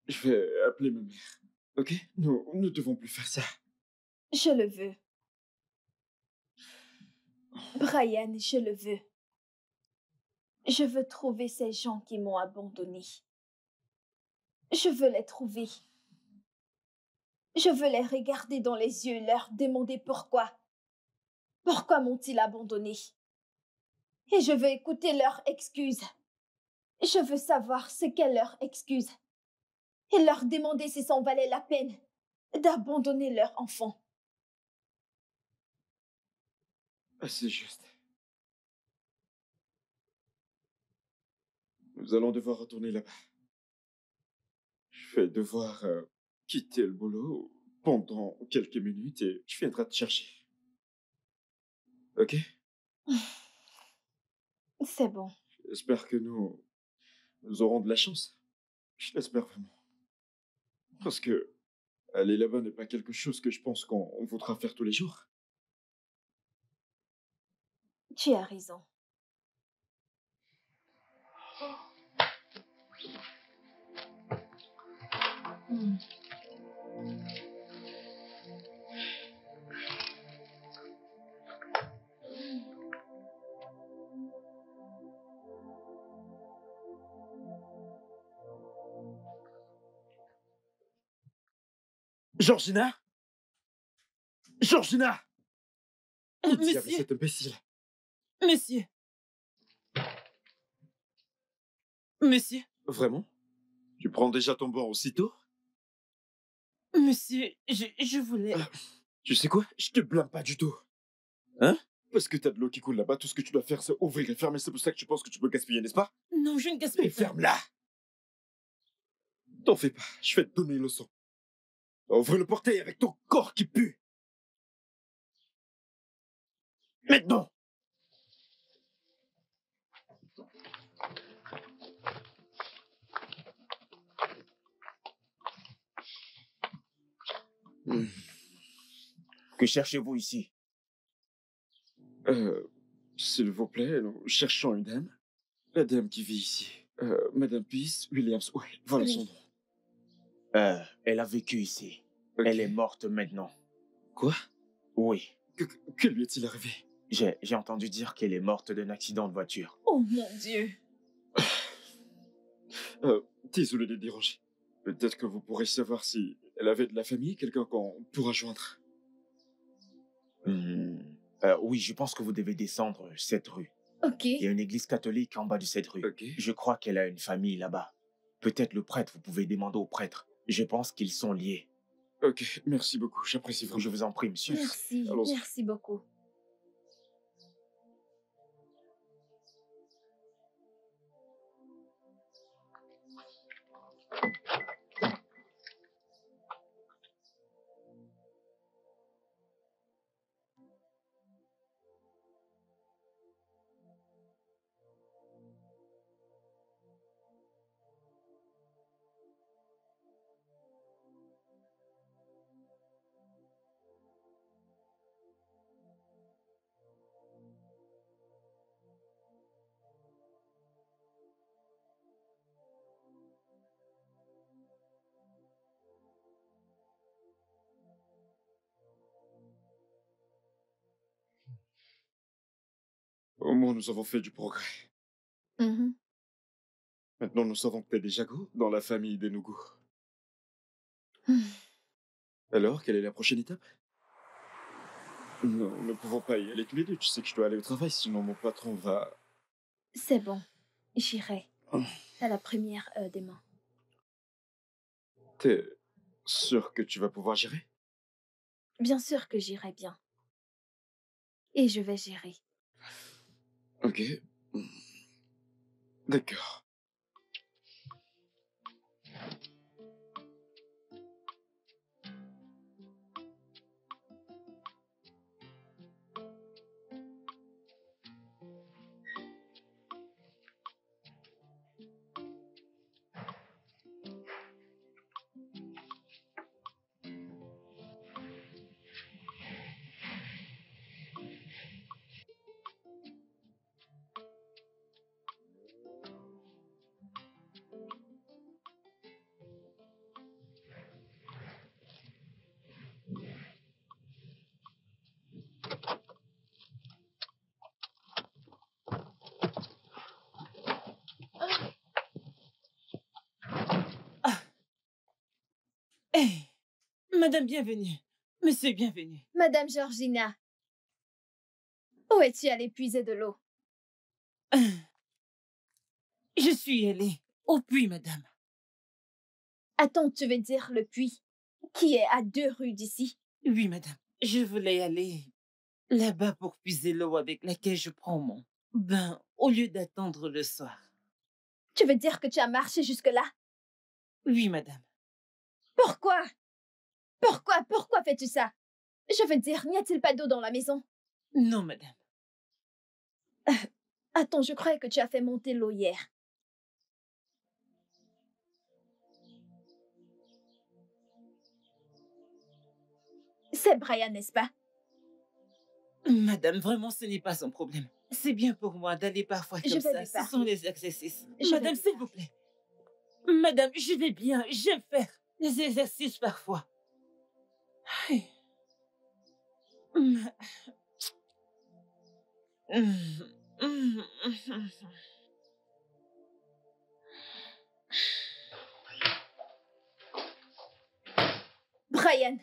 Speaker 2: Je vais appeler ma mère. Ok? Nous ne devons plus faire ça.
Speaker 3: Je le veux. Brian, je le veux. Je veux trouver ces gens qui m'ont abandonné. Je veux les trouver. Je veux les regarder dans les yeux et leur demander pourquoi. Pourquoi m'ont-ils abandonné? Et je veux écouter leurs excuses. Je veux savoir ce qu'est leur excuse. Et leur demander si ça en valait la peine d'abandonner leur enfant.
Speaker 2: C'est juste. Nous allons devoir retourner là-bas. Je vais devoir quitter le boulot pendant quelques minutes et je viendrai te chercher. Ok?
Speaker 3: C'est bon.
Speaker 2: J'espère que nous aurons de la chance. Je l'espère vraiment. Parce que aller là-bas n'est pas quelque chose que je pense qu'on voudra faire tous les jours.
Speaker 3: Tu as raison.
Speaker 2: Georgina! Georgina! Où diable est
Speaker 4: Monsieur,
Speaker 2: cet imbécile?
Speaker 4: monsieur. Monsieur,
Speaker 2: Vraiment? Tu prends déjà ton bain aussitôt?
Speaker 4: monsieur, je voulais...
Speaker 2: Tu sais quoi? Je te blâme pas du tout. Hein? Parce que t'as de l'eau qui coule là-bas, tout ce que tu dois faire, c'est ouvrir et fermer. C'est pour ça que tu penses que tu peux gaspiller, n'est-ce pas?
Speaker 4: Non, je ne
Speaker 2: Mais
Speaker 4: gaspille pas.
Speaker 2: ferme-la! T'en fais pas, je vais te donner une leçon. Ouvre le portail avec ton corps qui pue! Maintenant!
Speaker 6: Que cherchez-vous ici?
Speaker 2: S'il vous plaît, nous cherchons une dame. La dame qui vit ici. Madame Peace Williams. Ouais, voilà
Speaker 3: Oui.
Speaker 2: son nom.
Speaker 6: Elle a vécu ici.
Speaker 2: Ok.
Speaker 6: Elle est morte maintenant.
Speaker 2: Quoi?
Speaker 6: Oui.
Speaker 2: Que lui est-il arrivé?
Speaker 6: J'ai entendu dire qu'elle est morte d'un accident de voiture.
Speaker 3: Oh mon Dieu.
Speaker 2: Désolé de déranger. Peut-être que vous pourrez savoir si elle avait de la famille, quelqu'un qu'on pourra joindre.
Speaker 6: Oui, je pense que vous devez descendre cette rue.
Speaker 3: Ok.
Speaker 6: Il y a une église catholique en bas de cette rue.
Speaker 2: Ok.
Speaker 6: Je crois qu'elle a une famille là-bas. Peut-être le prêtre, vous pouvez demander au prêtre. Je pense qu'ils sont liés.
Speaker 2: Ok, merci beaucoup, j'apprécie vraiment.
Speaker 6: Je vous en prie, monsieur.
Speaker 3: Merci.
Speaker 2: Allons-y.
Speaker 3: Merci beaucoup.
Speaker 2: Au moins, nous avons fait du progrès.
Speaker 3: Mhm.
Speaker 2: Maintenant, nous savons que t'es des Jago dans la famille des Nougou. Alors, quelle est la prochaine étape? Non, nous ne pouvons pas y aller tous les deux. Tu sais que je dois aller au travail, sinon mon patron va...
Speaker 3: C'est bon, j'irai
Speaker 2: Oh.
Speaker 3: à la première heure des mains.
Speaker 2: T'es sûr que tu vas pouvoir gérer?
Speaker 3: Bien sûr que j'irai bien. Et je vais gérer.
Speaker 2: Ok. D'accord.
Speaker 4: Hey, madame, bienvenue. Monsieur, bienvenue.
Speaker 3: Madame Georgina, où es-tu allée puiser de l'eau?
Speaker 4: Je suis allée au puits, madame.
Speaker 3: Attends, tu veux dire le puits qui est à 2 rues d'ici?
Speaker 4: Oui, madame. Je voulais aller là-bas pour puiser l'eau avec laquelle je prends mon bain au lieu d'attendre le soir.
Speaker 3: Tu veux dire que tu as marché jusque-là?
Speaker 4: Oui, madame.
Speaker 3: Pourquoi? Pourquoi fais-tu ça? Je veux dire, n'y a-t-il pas d'eau dans la maison?
Speaker 4: Non, madame.
Speaker 3: Attends, je croyais que tu as fait monter l'eau hier. C'est Brian, n'est-ce pas?
Speaker 4: Madame, vraiment, ce n'est pas son problème. C'est bien pour moi d'aller parfois
Speaker 3: Je
Speaker 4: comme
Speaker 3: vais
Speaker 4: ça.
Speaker 3: lui
Speaker 4: Ce
Speaker 3: parler.
Speaker 4: sont les exercices.
Speaker 3: Je vais
Speaker 4: Madame,
Speaker 3: lui
Speaker 4: s'il vous plaît. Madame, je vais bien. J'aime faire les exercices parfois. Aïe. Mm. Mm.
Speaker 3: Brian,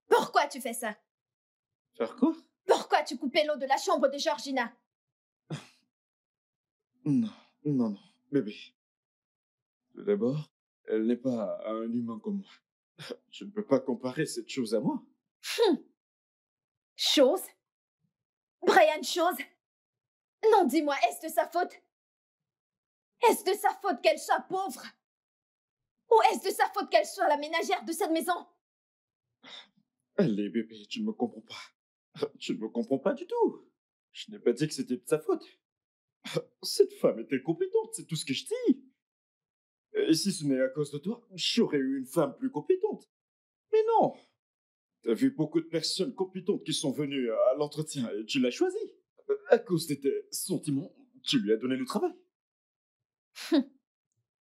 Speaker 3: pourquoi tu fais ça?
Speaker 2: Faire quoi?
Speaker 3: Pourquoi tu coupais l'eau de la chambre de Georgina?
Speaker 2: Non, non, non. Bébé. Tout d'abord, elle n'est pas un humain comme moi. Je ne peux pas comparer cette chose à moi.
Speaker 3: Chose? Brian, chose? Non, dis-moi, est-ce de sa faute? Est-ce de sa faute qu'elle soit pauvre? Ou est-ce de sa faute qu'elle soit la ménagère de cette maison?
Speaker 2: Allez, bébé, tu ne me comprends pas. Tu ne me comprends pas du tout. Je n'ai pas dit que c'était de sa faute. Cette femme était compétente, c'est tout ce que je dis. Et si ce n'est à cause de toi, j'aurais eu une femme plus compétente. Mais non. T'as vu beaucoup de personnes compétentes qui sont venues à l'entretien et tu l'as choisi. À cause de tes sentiments, tu lui as donné le travail.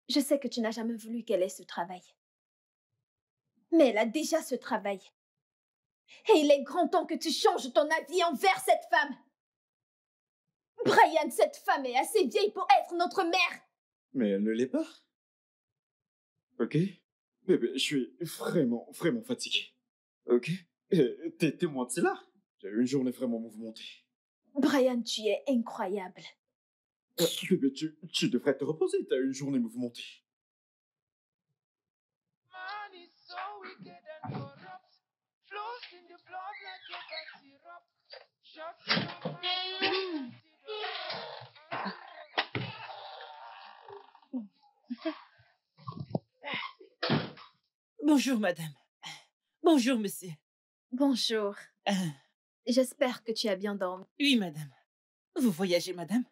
Speaker 3: Je sais que tu n'as jamais voulu qu'elle ait ce travail. Mais elle a déjà ce travail. Et il est grand temps que tu changes ton avis envers cette femme. Brian, cette femme est assez vieille pour être notre mère.
Speaker 2: Mais elle ne l'est pas. Ok? Bébé, je suis vraiment, vraiment fatigué. Ok? Et t'es témoin de cela. J'ai eu une journée vraiment mouvementée.
Speaker 3: Brian, tu es incroyable.
Speaker 2: Bébé, tu devrais te reposer, t'as eu une journée mouvementée.
Speaker 5: Man is so wicked and corrupt. Flows in the blood like a syrup. Shut up and
Speaker 4: Bonjour, madame. Bonjour, monsieur.
Speaker 3: Bonjour.
Speaker 4: Ah,
Speaker 3: J'espère que tu as bien dormi.
Speaker 4: oui, madame. Vous voyagez, madame?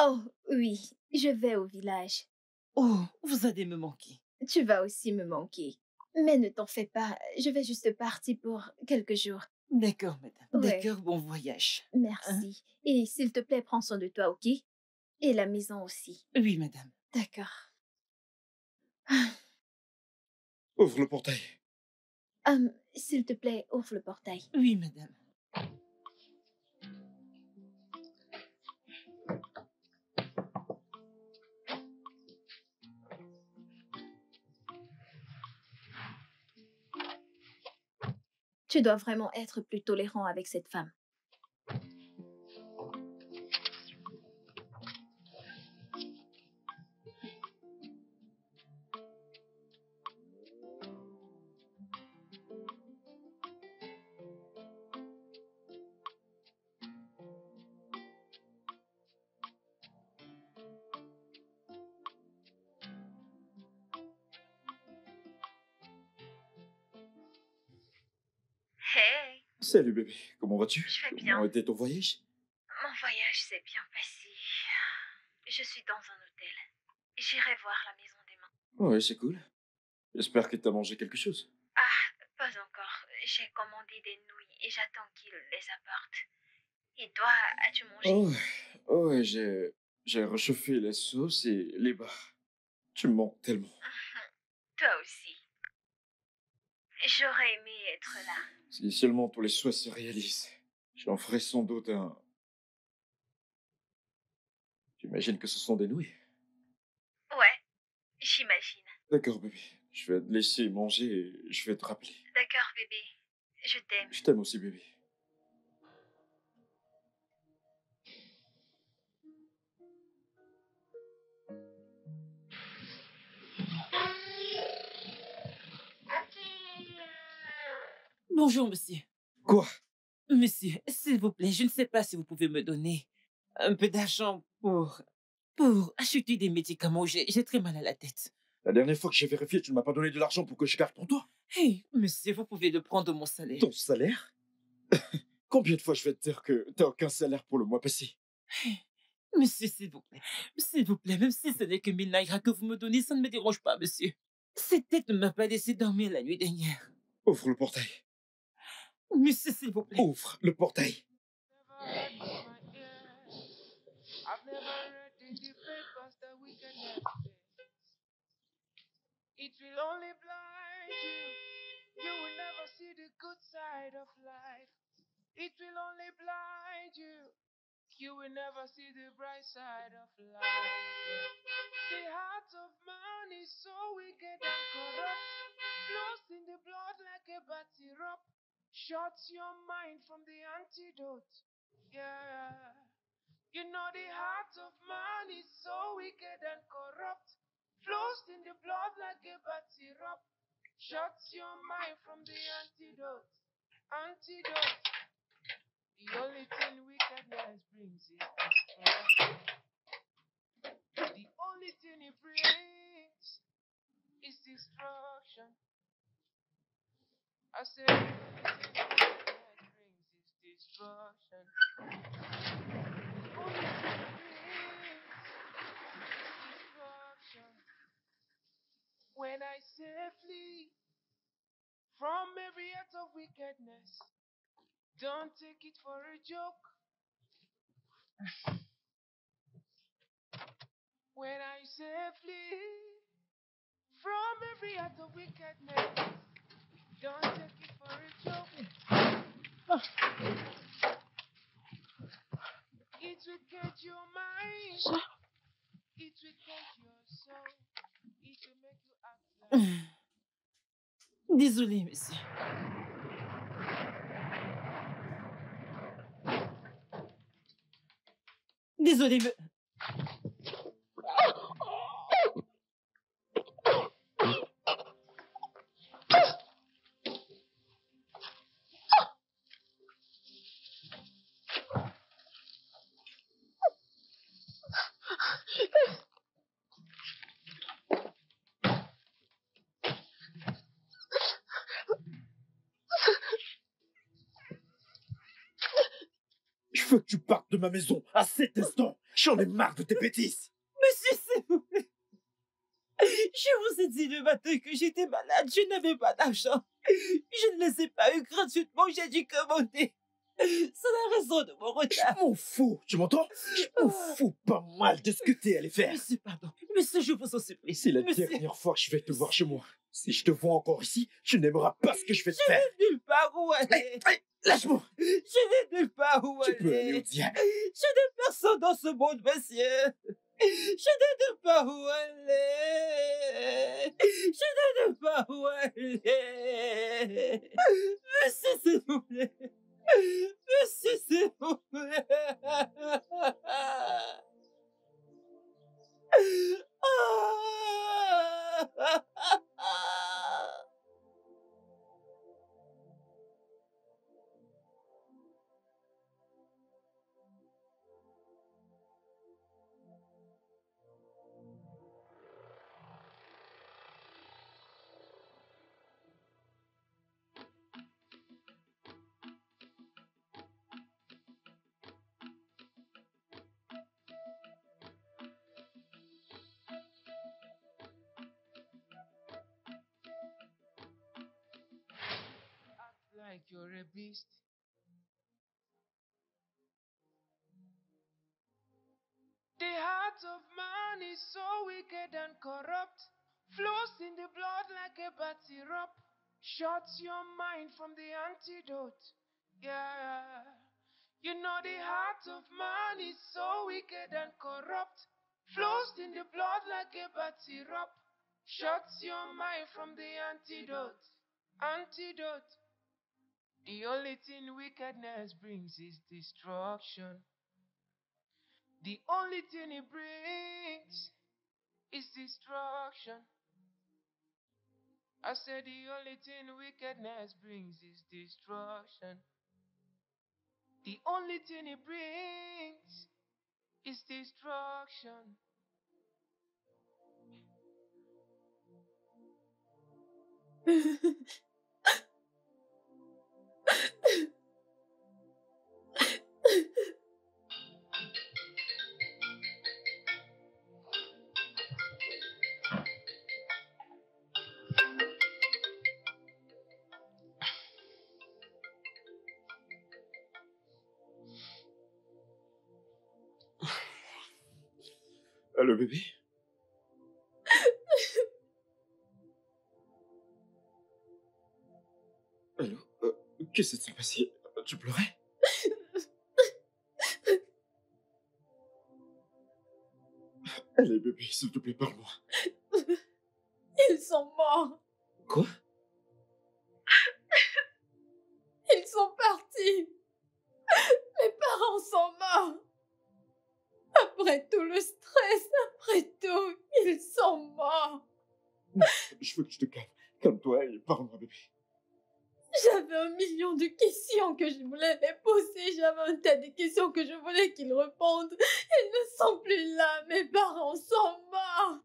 Speaker 3: Oh, oui, je vais au village.
Speaker 4: Oh, vous allez me manquer.
Speaker 3: Tu vas aussi me manquer. Mais ne t'en fais pas, je vais juste partir pour quelques jours.
Speaker 4: D'accord, madame.
Speaker 3: Ouais.
Speaker 4: D'accord, bon voyage.
Speaker 3: Merci. Et s'il te plaît, prends soin de toi, ok? Et la maison aussi.
Speaker 4: Oui, madame.
Speaker 3: D'accord.
Speaker 2: Ouvre le portail.
Speaker 3: S'il te plaît, ouvre le portail.
Speaker 4: Oui, madame.
Speaker 3: Tu dois vraiment être plus tolérant avec cette femme.
Speaker 8: Hey,
Speaker 2: Salut bébé, comment vas-tu?
Speaker 8: je vais
Speaker 2: Comment
Speaker 8: bien.
Speaker 2: était ton voyage?
Speaker 8: Mon voyage s'est bien passé. Je suis dans un hôtel. J'irai voir la maison des mains.
Speaker 2: Ouais, c'est cool. J'espère que t'as mangé quelque chose.
Speaker 8: Ah, pas encore. J'ai commandé des nouilles et j'attends qu'ils les apportent. Et toi, as-tu mangé?
Speaker 2: Ouais, j'ai réchauffé les sauces et les bars. Tu me manques tellement.
Speaker 8: Toi aussi. J'aurais aimé être là.
Speaker 2: Si seulement tous les souhaits se réalisent, j'en ferai sans doute un... J'imagine que ce sont des nouilles.
Speaker 8: Ouais, j'imagine.
Speaker 2: D'accord bébé, je vais te laisser manger et je vais te rappeler.
Speaker 8: D'accord, bébé. Je t'aime.
Speaker 2: Je t'aime aussi bébé.
Speaker 4: Bonjour, monsieur.
Speaker 2: Quoi?
Speaker 4: Monsieur, s'il vous plaît, je ne sais pas si vous pouvez me donner un peu d'argent pour acheter des médicaments. J'ai très mal à la tête.
Speaker 2: La dernière fois que j'ai vérifié, tu ne m'as pas donné de l'argent pour que je garde pour toi.
Speaker 4: Hey, monsieur, vous pouvez le prendre de mon salaire.
Speaker 2: Ton salaire? Combien de fois je vais te dire que t'as aucun salaire pour le mois passé?
Speaker 4: Hey, monsieur, s'il vous plaît, même si ce n'est que 1000 naira que vous me donnez, ça ne me dérange pas, monsieur. Cette tête ne m'a pas laissé dormir la nuit dernière.
Speaker 2: Ouvre le portail.
Speaker 4: Monsieur, s'il vous plaît.
Speaker 2: Ouvre le portail.
Speaker 5: I've never read in the papers that wickedness pays. It will only blind you. You will never see the good side of life. It will only blind you. You will never see the bright side of life. The heart of man is so wicked and corrupt, lost in the blood like a bad syrup. Shuts your mind from the antidote. Yeah. You know the heart of man is so wicked and corrupt, flows in the blood like a bad syrup. Shuts your mind from the antidote. Antidote. The only thing wickedness brings is destruction. The only thing it brings is destruction. I said, the only thing wickedness brings is destruction. The only thing it brings is destruction. When I say flee from every act of wickedness, don't take it for a joke. When I say flee from every act of wickedness, don't take it for a joke. It will get your mind. It will get your soul. It will make you act like...
Speaker 4: Désolé, monsieur. Désolé, mais...
Speaker 2: Je veux que tu partes de ma maison à cet instant. J'en ai marre de tes bêtises.
Speaker 4: Monsieur, s'il vous plaît. Je vous ai dit le matin que j'étais malade, je n'avais pas d'argent. Je ne les ai pas eu gratuitement, j'ai dû commander. C'est la raison de mon
Speaker 2: Je
Speaker 4: retard.
Speaker 2: m'en fous, tu m'entends? Je m'en fous pas mal de ce que t'es allé faire.
Speaker 4: Monsieur, pardon. Monsieur, je vous en supplie.
Speaker 2: C'est la
Speaker 4: Monsieur,
Speaker 2: dernière fois que je vais te voir chez moi. Si je te vois encore ici, tu n'aimeras pas ce que je vais te faire.
Speaker 4: nulle part où aller.
Speaker 2: Lâche-moi.
Speaker 4: Je n'ai nulle part où
Speaker 2: Tu peux aller au
Speaker 4: aller.
Speaker 2: diable.
Speaker 4: Je n'ai personne dans ce monde, monsieur. Je ne sais pas où aller. Je ne sais pas où aller. Monsieur, s'il vous plaît. Monsieur, s'il vous plaît.
Speaker 5: Act like you're a beast. The heart of man is so wicked and corrupt, flows in the blood like a bad syrup, shuts your mind from the antidote. Yeah, you know the heart of man is so wicked and corrupt, flows in the blood like a bad syrup, shuts your mind from the antidote. Antidote. The only thing wickedness brings is destruction. The only thing it brings is destruction. I said the only thing wickedness brings is destruction. The only thing it brings is destruction.
Speaker 2: Allô, bébé? Allô? Qu'est-ce qui s'est passé? Tu pleurais? Allez, bébé, s'il te plaît, parle-moi.
Speaker 3: Ils sont morts.
Speaker 2: Quoi?
Speaker 3: Ils sont partis. Mes parents sont morts. Après tout le stress, après tout, ils sont morts.
Speaker 2: Je veux que tu te calmes. Calme-toi et parle-moi, bébé.
Speaker 3: J'avais 1 million de questions que je voulais les poser. J'avais un tas de questions que je voulais qu'ils répondent. Ils ne sont plus là. Mes parents sont morts.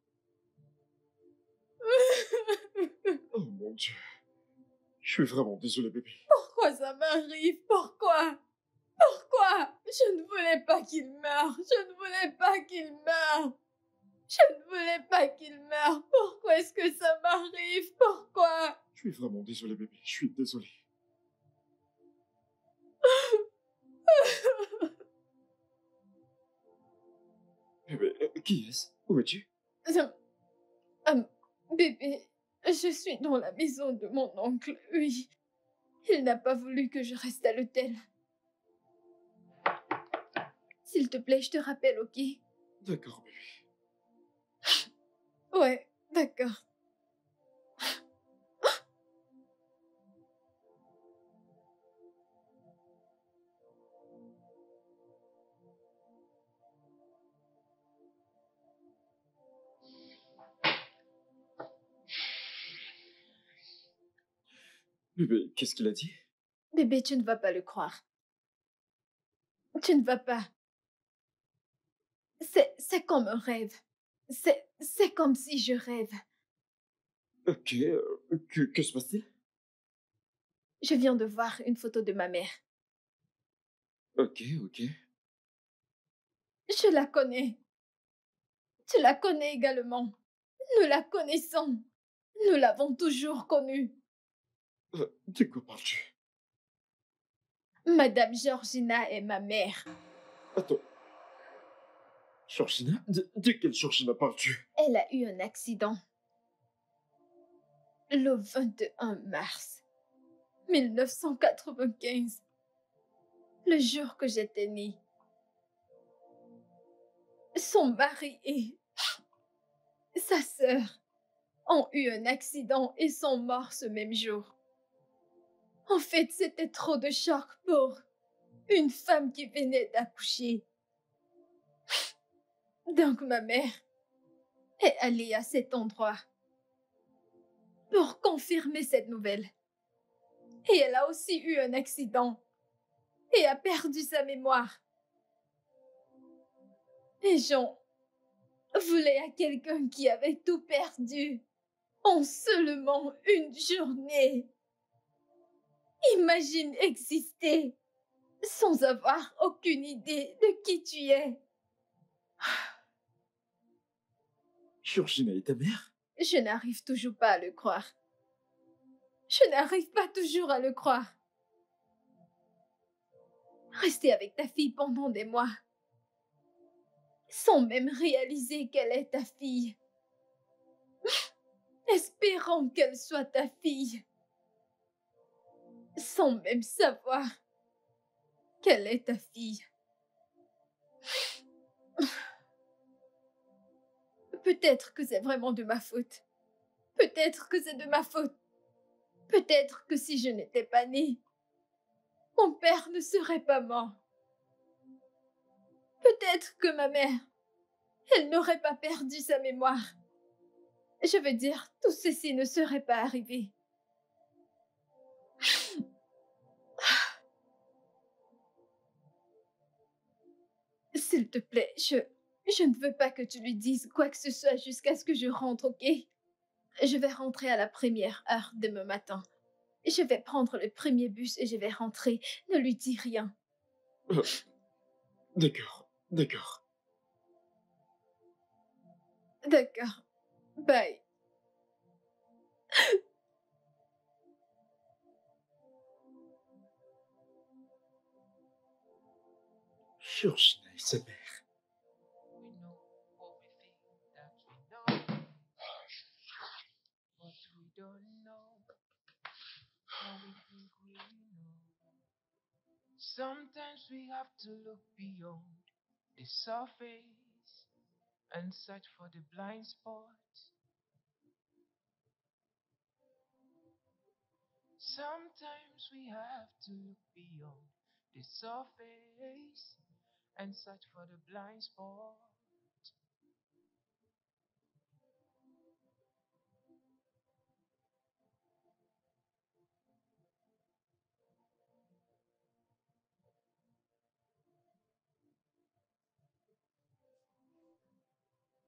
Speaker 2: Oh mon Dieu. Je suis vraiment désolé, bébé.
Speaker 3: Pourquoi ça m'arrive? Pourquoi? Pourquoi? Je ne voulais pas qu'ils meurent. Je ne voulais pas qu'ils meurent. Je ne voulais pas qu'ils meurent. Pourquoi est-ce que ça m'arrive? Pourquoi?
Speaker 2: Je suis vraiment désolé, bébé. Je suis désolé. Bébé, qui est-ce? Où es-tu?
Speaker 3: Bébé, je suis dans la maison de mon oncle, oui. Il n'a pas voulu que je reste à l'hôtel. S'il te plaît, je te rappelle, ok?
Speaker 2: D'accord, bébé.
Speaker 3: Ouais, d'accord.
Speaker 2: Bébé, qu'est-ce qu'il a dit?
Speaker 3: Bébé, tu ne vas pas le croire. Tu ne vas pas. C'est comme un rêve. C'est comme si je rêve.
Speaker 2: Ok, que se passe-t-il?
Speaker 3: Je viens de voir une photo de ma mère.
Speaker 2: Ok.
Speaker 3: Je la connais. Tu la connais également. Nous la connaissons. Nous l'avons toujours connue.
Speaker 2: De quoi parles-tu?
Speaker 3: Madame Georgina est ma mère.
Speaker 2: Attends. Georgina? De quelle Georgina parles-tu?
Speaker 3: Elle a eu un accident. Le 21 mars 1995. Le jour que j'étais née. son mari et sa sœur ont eu un accident et sont morts ce même jour. En fait, c'était trop de choc pour une femme qui venait d'accoucher. Donc ma mère est allée à cet endroit pour confirmer cette nouvelle. Et elle a aussi eu un accident et a perdu sa mémoire. Les gens voulaient à quelqu'un qui avait tout perdu en seulement une journée. Imagine exister sans avoir aucune idée de qui tu es.
Speaker 2: Georgina est ta mère?
Speaker 3: Je n'arrive toujours pas à le croire. Je n'arrive pas toujours à le croire. Rester avec ta fille pendant des mois, sans même réaliser qu'elle est ta fille. Espérant qu'elle soit ta fille, sans même savoir qu'elle est ta fille. Peut-être que c'est vraiment de ma faute. Peut-être que c'est de ma faute. Peut-être que si je n'étais pas née, mon père ne serait pas mort. Peut-être que ma mère, elle n'aurait pas perdu sa mémoire. Je veux dire, tout ceci ne serait pas arrivé. S'il te plaît, je ne veux pas que tu lui dises quoi que ce soit jusqu'à ce que je rentre, ok? Je vais rentrer à la première heure demain matin. Je vais prendre le premier bus et je vais rentrer. Ne lui dis rien.
Speaker 2: D'accord, d'accord.
Speaker 3: D'accord. Bye.
Speaker 2: Georgina et sa mère.
Speaker 5: We know everything that we know, but we don't know what we think we know. Sometimes we have to look beyond the surface and search for the blind spots. Sometimes we have to look beyond the surface and search for the blind spot.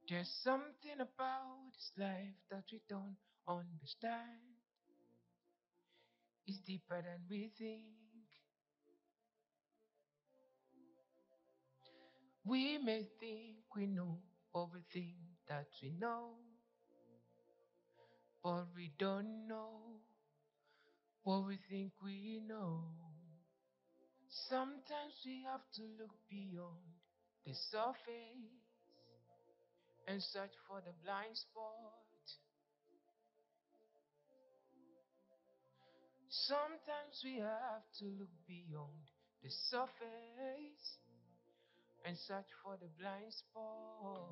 Speaker 5: There's something about this life that we don't understand. It's deeper than we think. We may think we know everything that we know, but we don't know what we think we know. Sometimes we have to look beyond the surface and search for the blind spot. Sometimes we have to look beyond the surface and search for the blind spot.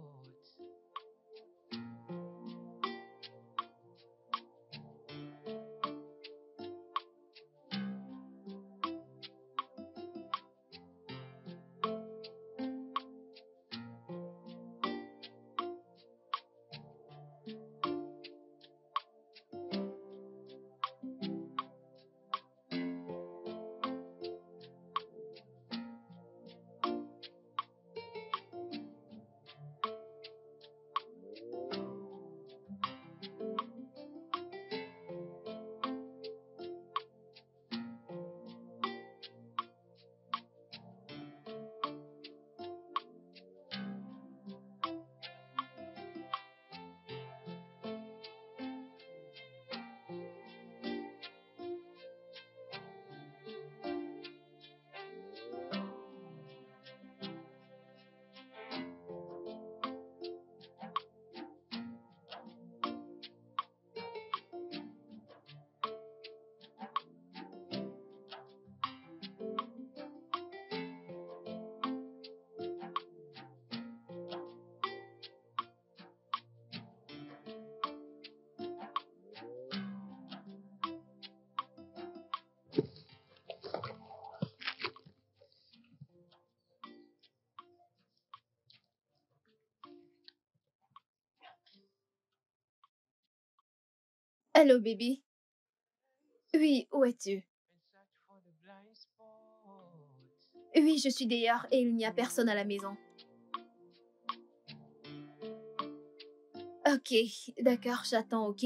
Speaker 3: Allô, bébé? Oui, où es-tu? Oui, je suis dehors et il n'y a personne à la maison. Ok, d'accord, j'attends, ok?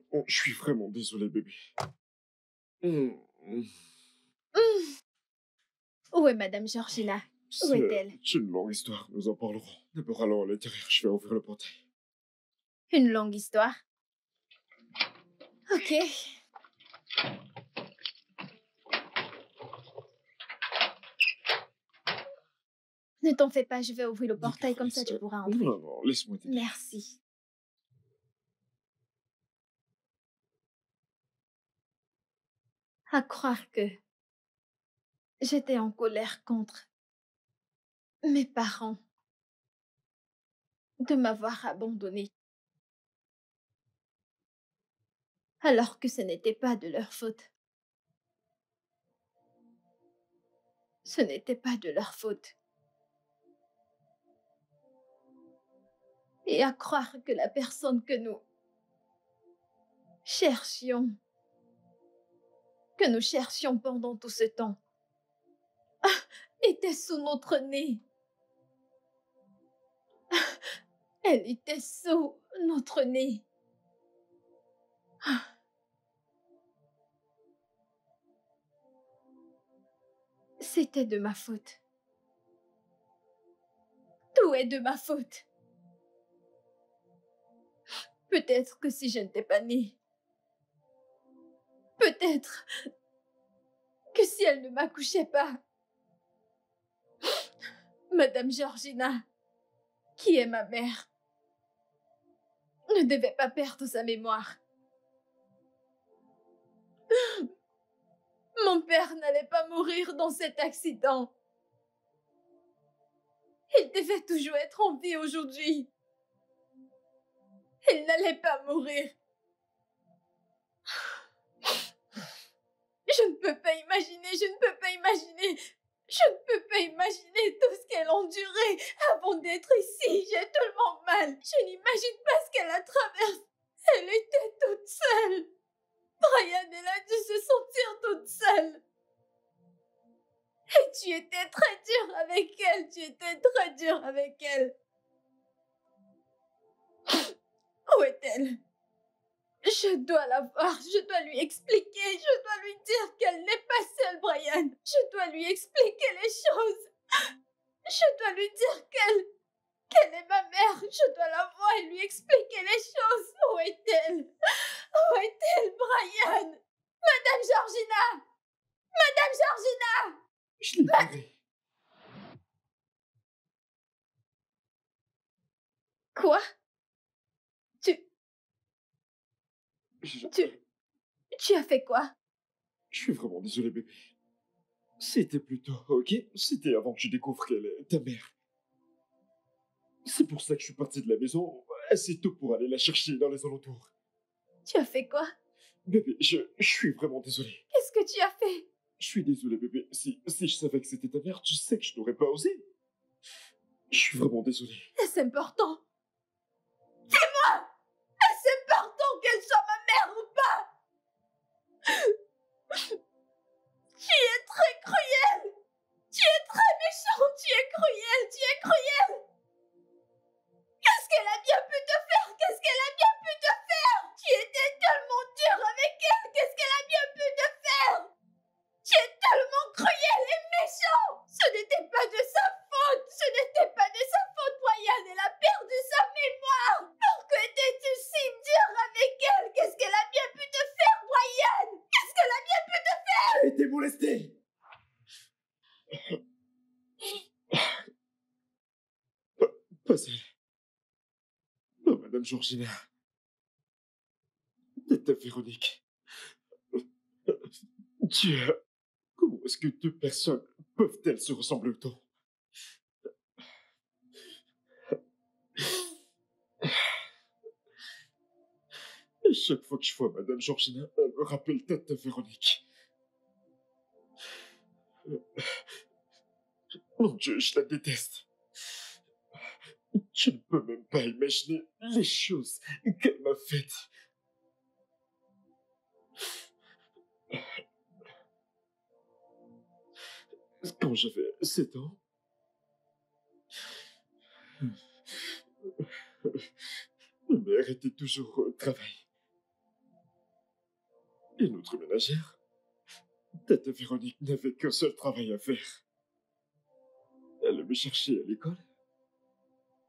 Speaker 2: Oh, je suis vraiment désolé, bébé. Hmm,
Speaker 3: Où est Madame Georgina? Où est-elle?
Speaker 2: C'est une longue histoire, nous en parlerons. D'abord, allons à l'intérieur, je vais ouvrir le portail.
Speaker 3: Une longue histoire. Ok. Ne t'en fais pas, je vais ouvrir le portail, comme ça tu pourras entrer.
Speaker 2: Non, non, laisse-moi t'aider.
Speaker 3: Merci. À croire que j'étais en colère contre mes parents de m'avoir abandonnée, alors que ce n'était pas de leur faute. Ce n'était pas de leur faute. Et à croire que la personne que nous cherchions, pendant tout ce temps, était sous notre nez. Elle était sous notre nez. C'était de ma faute. Tout est de ma faute. Peut-être que si je n'étais pas née, peut-être que si elle ne m'accouchait pas, Madame Georgina, qui est ma mère, ne devait pas perdre sa mémoire. Mon père n'allait pas mourir dans cet accident. Il devait toujours être en vie aujourd'hui. Il n'allait pas mourir. Je ne peux pas imaginer tout ce qu'elle a enduré avant d'être ici. J'ai tellement mal. Je n'imagine pas ce qu'elle a traversé. Elle était toute seule. Brian, elle a dû se sentir toute seule. Et tu étais très dur avec elle. Où est-elle? Je dois la voir, je dois lui expliquer, je dois lui dire qu'elle n'est pas seule, Brian. Je dois lui expliquer les choses. Je dois lui dire qu'elle est ma mère. Je dois la voir et lui expliquer les choses. Où est-elle? Où est-elle, Brian? Madame Georgina! Madame Georgina!
Speaker 2: Je l'ai trouvé.
Speaker 3: Quoi?
Speaker 2: Je
Speaker 3: Tu as fait quoi?
Speaker 2: suis vraiment désolé, bébé. C'était plus tôt, ok? C'était avant que tu découvres qu'elle est ta mère. C'est pour ça que je suis parti de la maison assez tôt pour aller la chercher dans les alentours.
Speaker 3: Tu as fait quoi?
Speaker 2: Bébé, je suis vraiment désolé.
Speaker 3: Qu'est-ce que tu as fait?
Speaker 2: Je suis désolé, bébé. Si je savais que c'était ta mère, tu sais que je n'aurais pas osé. Je suis vraiment désolé.
Speaker 3: Est-ce important? Dis-moi! Est-ce important qu'elle soit ma mère ou pas? Tu es très cruel! Tu es très méchant! Tu es cruel! Qu'est-ce qu'elle a bien pu te faire? Tu étais tellement dur avec elle! Qu'est-ce qu'elle a bien pu te faire? Tu es tellement cruel et méchant! Ce n'était pas de sa faute, Brian! Elle a perdu sa mémoire! Pourquoi étais-tu si dur avec elle? Qu'est-ce qu'elle a bien pu te faire, Brian? Qu'est-ce qu'elle a bien pu te faire?
Speaker 2: J'ai été molesté! Pas elle. Non, Madame Georgina. Tata Véronique. Dieu, comment est-ce que deux personnes peuvent-elles se ressembler autant? Chaque fois que je vois Madame Georgina, elle me rappelle Tata Véronique. Mon Dieu, je la déteste. Je ne peux même pas imaginer les choses qu'elle m'a faites. Quand j'avais 7 ans, ma mère était toujours au travail. Et notre ménagère, Tata Véronique, n'avait qu'un seul travail à faire. Elle me cherchait à l'école,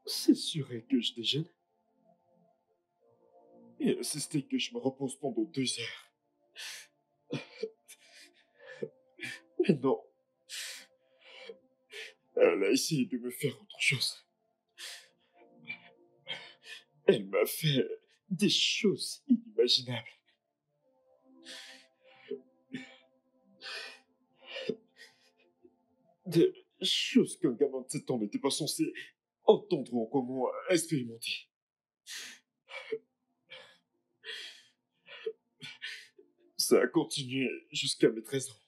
Speaker 2: s'assurait que je déjeune et insistait que je me repose pendant 2 heures. Mais non, elle a essayé de me faire autre chose. Elle m'a fait des choses inimaginables. Des choses qu'un gamin de 7 ans n'était pas censé entendre ou encore moins expérimenter. Ça a continué jusqu'à mes 13 ans.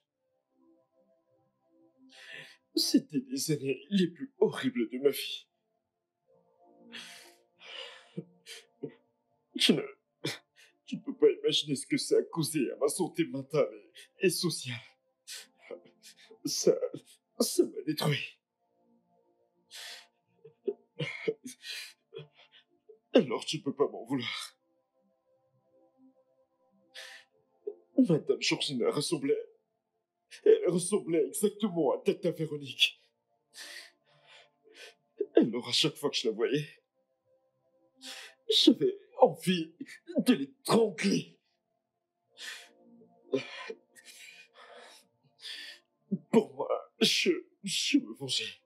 Speaker 2: C'était les années les plus horribles de ma vie. Je ne peux pas imaginer ce que ça a causé à ma santé mentale et sociale. Ça m'a détruit. Alors tu peux pas m'en vouloir. Madame Georgina elle ressemblait exactement à Tata Véronique. Alors à chaque fois que je la voyais, j'avais envie de l'étrangler. Pour moi, je me vengeais.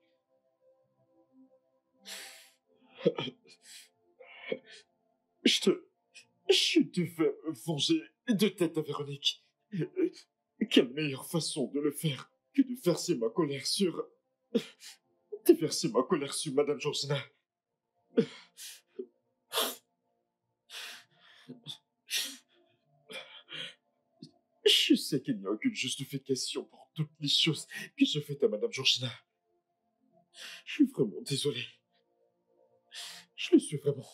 Speaker 2: Je devais me venger de Tata Véronique. Quelle meilleure façon de le faire que de verser ma colère sur... déverser ma colère sur Madame Georgina. Je sais qu'il n'y a aucune justification pour toutes les choses que j'ai faites à Madame Georgina. Je suis vraiment désolé. Je le suis vraiment.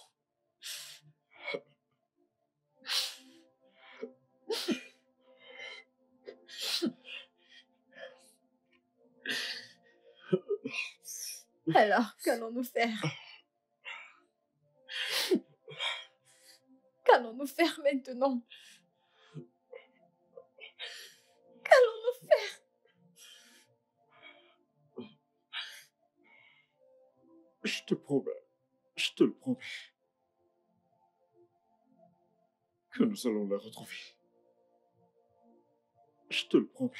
Speaker 3: Alors, qu'allons-nous faire? Qu'allons-nous faire maintenant? Qu'allons-nous faire?
Speaker 2: Je te promets, je te le promets, que nous allons la retrouver. Je te le promets.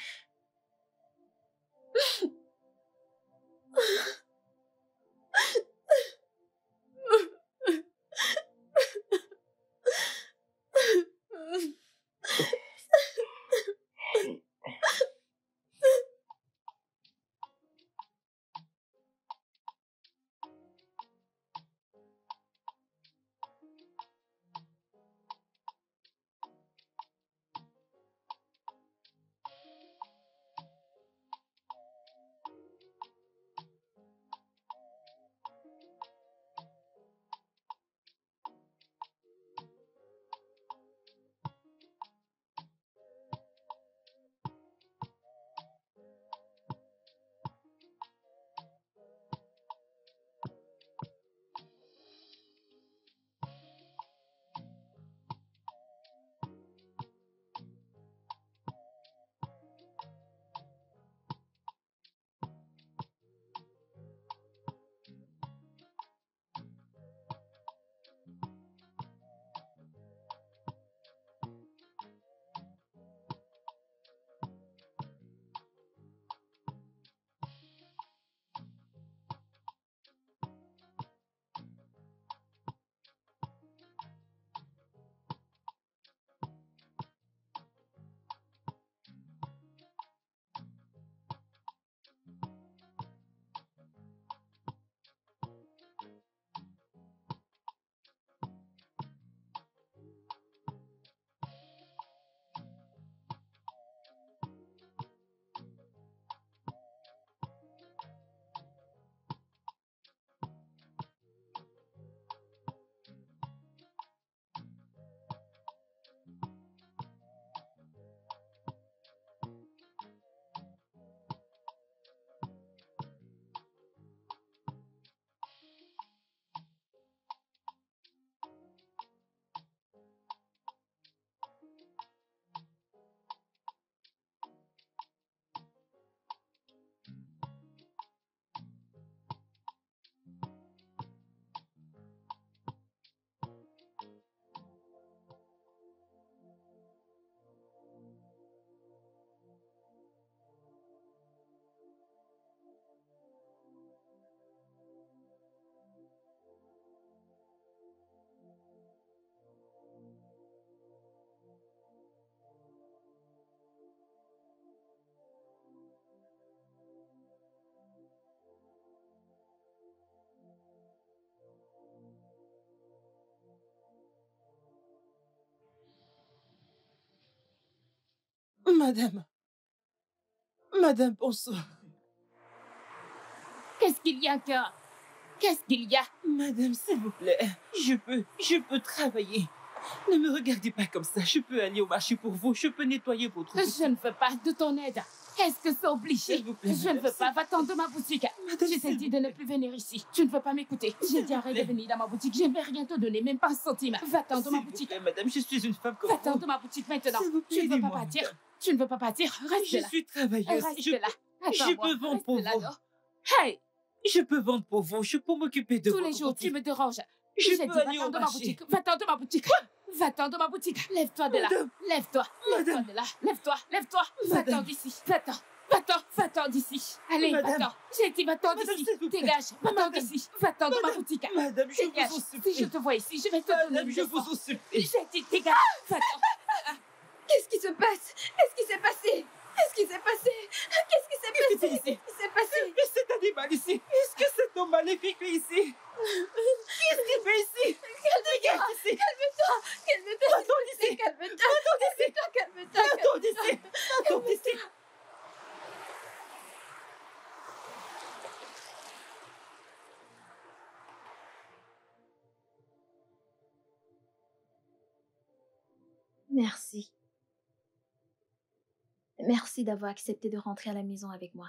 Speaker 4: Madame. Madame, bonsoir.
Speaker 9: Qu'est-ce qu'il y a encore? Qu'est-ce qu'il y a?
Speaker 4: Madame, s'il vous plaît, je peux travailler. Ne me regardez pas comme ça. Je peux aller au marché pour vous. Je peux nettoyer votre boutique.
Speaker 9: Je ne veux pas de ton aide. Est-ce que c'est obligé?
Speaker 4: S'il vous plaît,
Speaker 9: Je ne veux pas. Va-t'en de ma boutique.
Speaker 4: Madame,
Speaker 9: Je t'ai dit de ne plus venir ici. Tu ne veux pas m'écouter. J'ai dit arrête de venir dans ma boutique. Je ne vais rien te donner, même pas un centime. Va-t'en de ma boutique.
Speaker 4: S'il vous plaît, madame, je suis une femme comme vous.
Speaker 9: Va-t'en de ma boutique maintenant.
Speaker 4: S'il vous plaît,
Speaker 9: Tu ne veux pas
Speaker 4: aidez-moi,
Speaker 9: partir.
Speaker 4: madame.
Speaker 9: Tu ne veux pas partir. Reste
Speaker 4: Je
Speaker 9: là.
Speaker 4: suis travailleuse.
Speaker 9: Reste
Speaker 4: Je
Speaker 9: là.
Speaker 4: je peux vendre pour vous.
Speaker 9: Hey!
Speaker 4: Je peux vendre pour vous. Je peux m'occuper de
Speaker 9: Tous
Speaker 4: votre
Speaker 9: les jours, tu
Speaker 4: boutique.
Speaker 9: me déranges.
Speaker 4: Je
Speaker 9: J'ai
Speaker 4: peux
Speaker 9: dit,
Speaker 4: aller
Speaker 9: va-t'en
Speaker 4: au
Speaker 9: de ma
Speaker 4: marché.
Speaker 9: boutique. Va-t'en de ma boutique. Va-t'en de ma boutique. Lève-toi de là.
Speaker 4: Madame.
Speaker 9: Lève-toi. Lève-toi
Speaker 4: Madame.
Speaker 9: de là. Lève-toi. Lève-toi. Va-t'en
Speaker 4: Madame.
Speaker 9: d'ici. Va-t'en. Va-t'en. Va-t'en d'ici. Allez,
Speaker 4: Madame.
Speaker 9: va-t'en. J'ai dit, va-t'en
Speaker 4: Madame,
Speaker 9: d'ici.
Speaker 4: s'il vous plaît.
Speaker 9: Dégage. Va-t'en
Speaker 4: Madame.
Speaker 9: d'ici. Va-t'en de ma
Speaker 4: Madame.
Speaker 9: boutique.
Speaker 4: Madame, je
Speaker 9: Dégage.
Speaker 4: vous en
Speaker 9: Si
Speaker 4: supplie.
Speaker 9: je te vois ici, je vais te donner
Speaker 4: Madame,
Speaker 9: une
Speaker 4: je
Speaker 9: leçon.
Speaker 4: vous en supplie.
Speaker 9: J'ai dit, dégage. Va-t'en.
Speaker 3: Qu'est-ce qui se passe? Qu'est-ce qui s'est passé? Qu'est-ce qui s'est passé? Qu'est-ce qui s'est
Speaker 4: Qu'est-ce
Speaker 3: passé?
Speaker 4: qui s'est
Speaker 3: Qu'est-ce qui s'est passé?
Speaker 4: Mais cet animal ici, est-ce que cet homme maléfique est ici? Qu'est-ce qu'il fait ici?
Speaker 3: Calme-toi,
Speaker 4: Regarde ici.
Speaker 3: calme-toi, calme-toi,
Speaker 4: Attends
Speaker 3: s'il te
Speaker 4: ici.
Speaker 3: plaît, calme-toi, calme-toi, calme-toi,
Speaker 4: Attends ici. Attends ici.
Speaker 3: Merci. Merci d'avoir accepté de rentrer à la maison avec moi.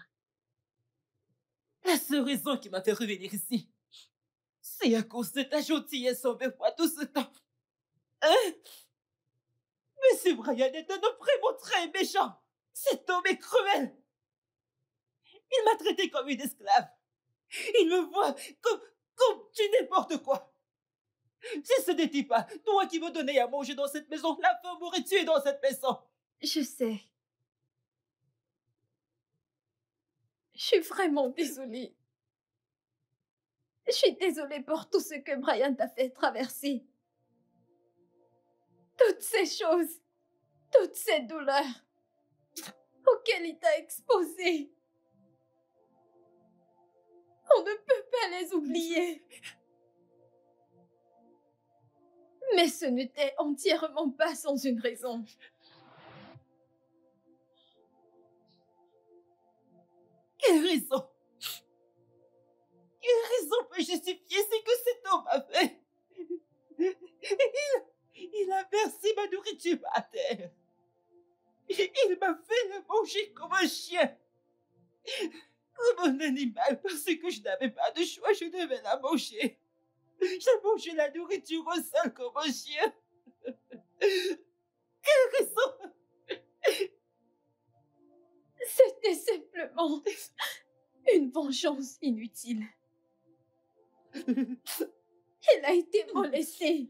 Speaker 4: La seule raison qui m'a fait revenir ici, c'est à cause de ta gentillesse envers moi tout ce temps. Hein? Monsieur Brian est un homme vraiment très méchant. Cet homme est cruel. Il m'a traité comme une esclave. Il me voit comme du n'importe quoi. Si ce n'était pas toi qui me donnais à manger dans cette maison, la femme m'aurait tué dans cette maison.
Speaker 3: Je sais. Je suis vraiment désolée. Je suis désolée pour tout ce que Brian t'a fait traverser. Toutes ces choses, toutes ces douleurs auxquelles il t'a exposé. On ne peut pas les oublier. Mais ce n'était entièrement pas sans une raison.
Speaker 4: Quelle raison? Quelle raison peut justifier ce que cet homme a fait? Il a versé ma nourriture à terre. Il m'a fait la manger comme un chien. Comme un animal, parce que je n'avais pas de choix, je devais la manger. J'ai mangé la nourriture au sol comme un chien. Quelle raison?
Speaker 3: C'était simplement une vengeance inutile. Il a été molesté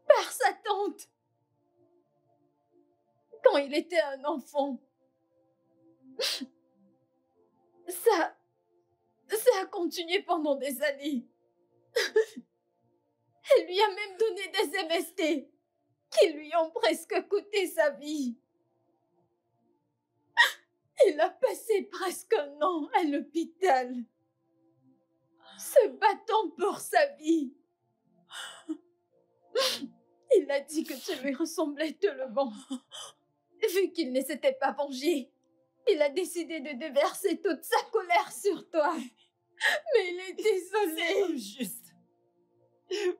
Speaker 3: par sa tante quand il était un enfant. Ça a continué pendant des années. Elle lui a même donné des MST qui lui ont presque coûté sa vie. Il a passé presque un an à l'hôpital, se battant pour sa vie. Il a dit que tu lui ressemblais tellement. Vu qu'il ne s'était pas vengé, il a décidé de déverser toute sa colère sur toi. Mais il est désolé.
Speaker 4: C'est injuste.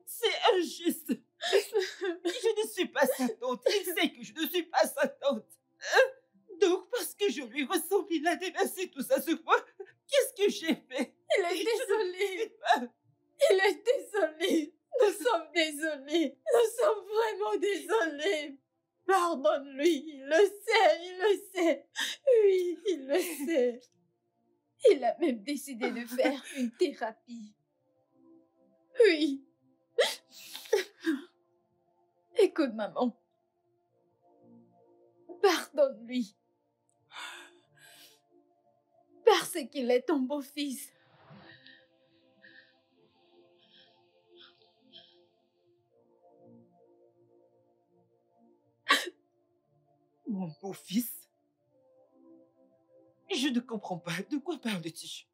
Speaker 4: C'est injuste. Je ne suis pas sa tante. Il sait que je ne suis pas sa tante. Hein? Donc, parce que je lui ressemble, il a déversé tout ça sur moi. Qu'est-ce que j'ai fait?
Speaker 3: Il est désolé. Il est désolé. Nous sommes désolés. Nous sommes vraiment désolés. Pardonne-lui. Il le sait, il le sait. Oui, il le sait. Il a même décidé de faire une thérapie. Oui. Écoute, maman. Pardonne-lui. Parce qu'il est ton beau-fils.
Speaker 4: Mon beau-fils? Je ne comprends pas. De quoi parles-tu?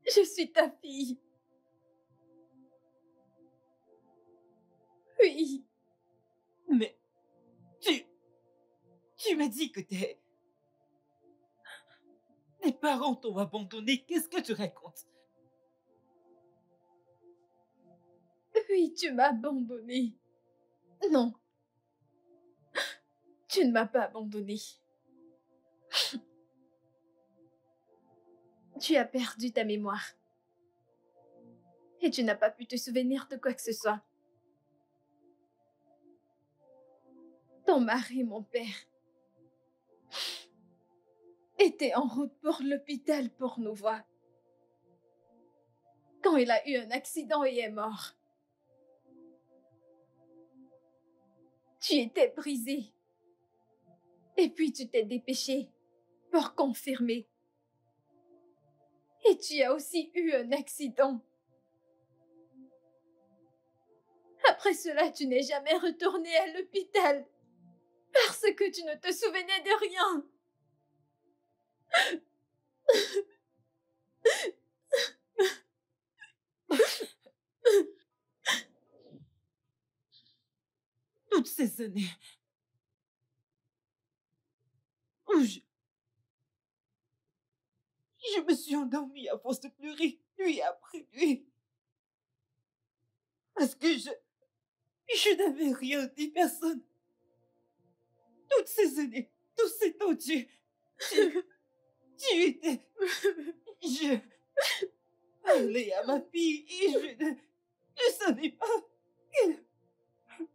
Speaker 3: Je suis ta fille. Oui.
Speaker 4: Mais tu m'as dit que tes parents t'ont abandonné. Qu'est-ce que tu racontes?
Speaker 3: Oui, tu m'as abandonné. Non. Tu ne m'as pas abandonné. Tu as perdu ta mémoire. Et tu n'as pas pu te souvenir de quoi que ce soit. Ton mari, mon père, était en route pour l'hôpital pour nous voir. Quand il a eu un accident et est mort. Tu étais brisé. Et puis tu t'es dépêché pour confirmer. Et tu as aussi eu un accident. Après cela, tu n'es jamais retourné à l'hôpital parce que tu ne te souvenais de rien.
Speaker 4: Toutes ces années où je me suis endormie à force de pleurer nuit après nuit. Parce que je n'avais rien dit, personne. Toutes ces années, tous ces temps, tu étais... Je parlais à ma fille et je ne savais pas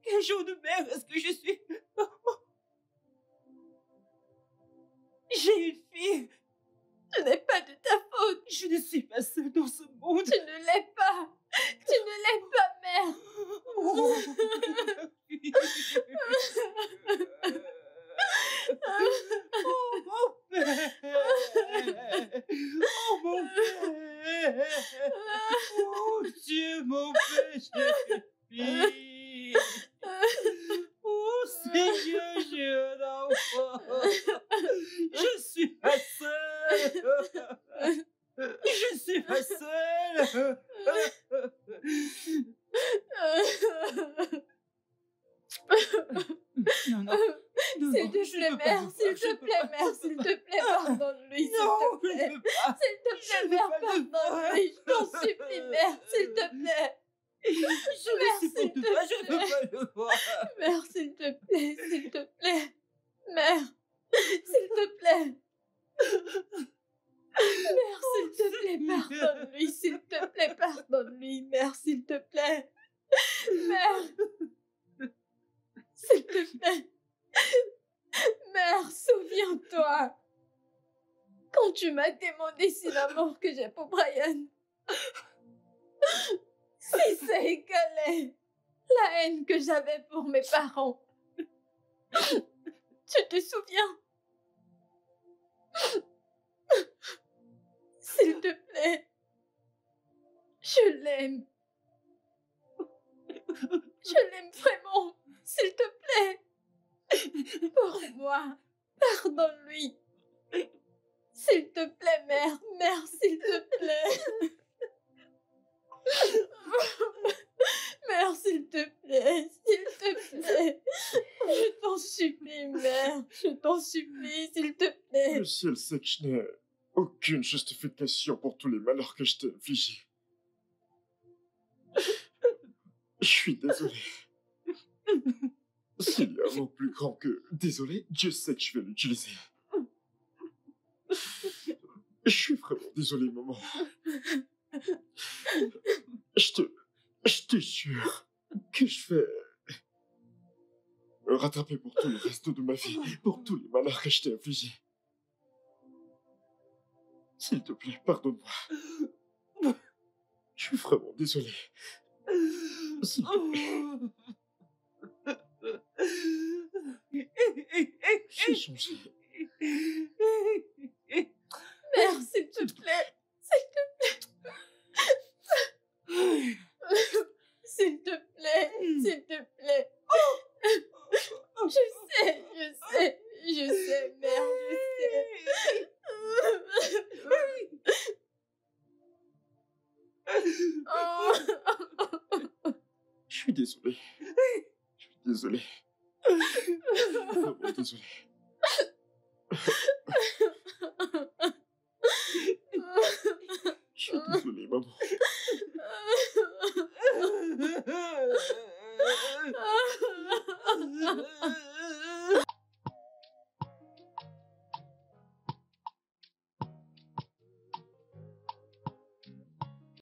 Speaker 4: quel genre de mère est-ce que je suis. J'ai une fille.
Speaker 3: Ce n'est pas de ta faute.
Speaker 4: Je ne suis pas seule dans ce monde.
Speaker 3: Tu ne l'es pas. Tu ne l'es pas, mère.
Speaker 4: Oh, mon père. Oh, mon père. Oh, Dieu, mon péché. Oh, Seigneur, j'ai un enfant. Je suis pas seule. Je suis pas seule. Non, non.
Speaker 3: S'il te plaît, mère, s'il te plaît, mère, s'il te plaît, pardonne-lui, s'il te plaît. S'il te plaît, mère, pardonne-lui, je t'en supplie, mère, s'il te plaît.
Speaker 4: Je ne supporte pas, je ne peux pas le voir.
Speaker 3: Mère, s'il te plaît, s'il te plaît. Mère, s'il te plaît. Mère, s'il te plaît, pardonne-lui, s'il te plaît, pardonne-lui, mère, s'il te plaît. Mère, s'il te plaît. Mère, souviens-toi. Quand tu m'as demandé si l'amour que j'ai pour Brian, si ça égalait la haine que j'avais pour mes parents. Tu te souviens? S'il te plaît. Je l'aime. Je l'aime vraiment. S'il te plaît. Pour moi. Pardonne-lui. S'il te plaît, mère. Mère, s'il te plaît. Mère, s'il te plaît. S'il te plaît. Je t'en supplie, mère. Je t'en supplie, s'il te plaît.
Speaker 2: Le ciel sait que je n'ai aucune justification pour tous les malheurs que je t'ai infligés. Je suis désolé. S'il y a un mot plus grand que désolé, Dieu sait que je vais l'utiliser. Je suis vraiment désolé, maman. Je te jure que je vais me rattraper pour tout le reste de ma vie, pour tous les malheurs que je t'ai infligés. S'il te plaît, pardonne-moi. Je suis vraiment désolé. S'il te plaît. J'ai changé.
Speaker 3: Mère, s'il te plaît. S'il te plaît. S'il te plaît. S'il te plaît. Je sais, mère, je sais.
Speaker 2: Je suis désolé. désolé. Vraiment désolé. Je suis désolé, maman.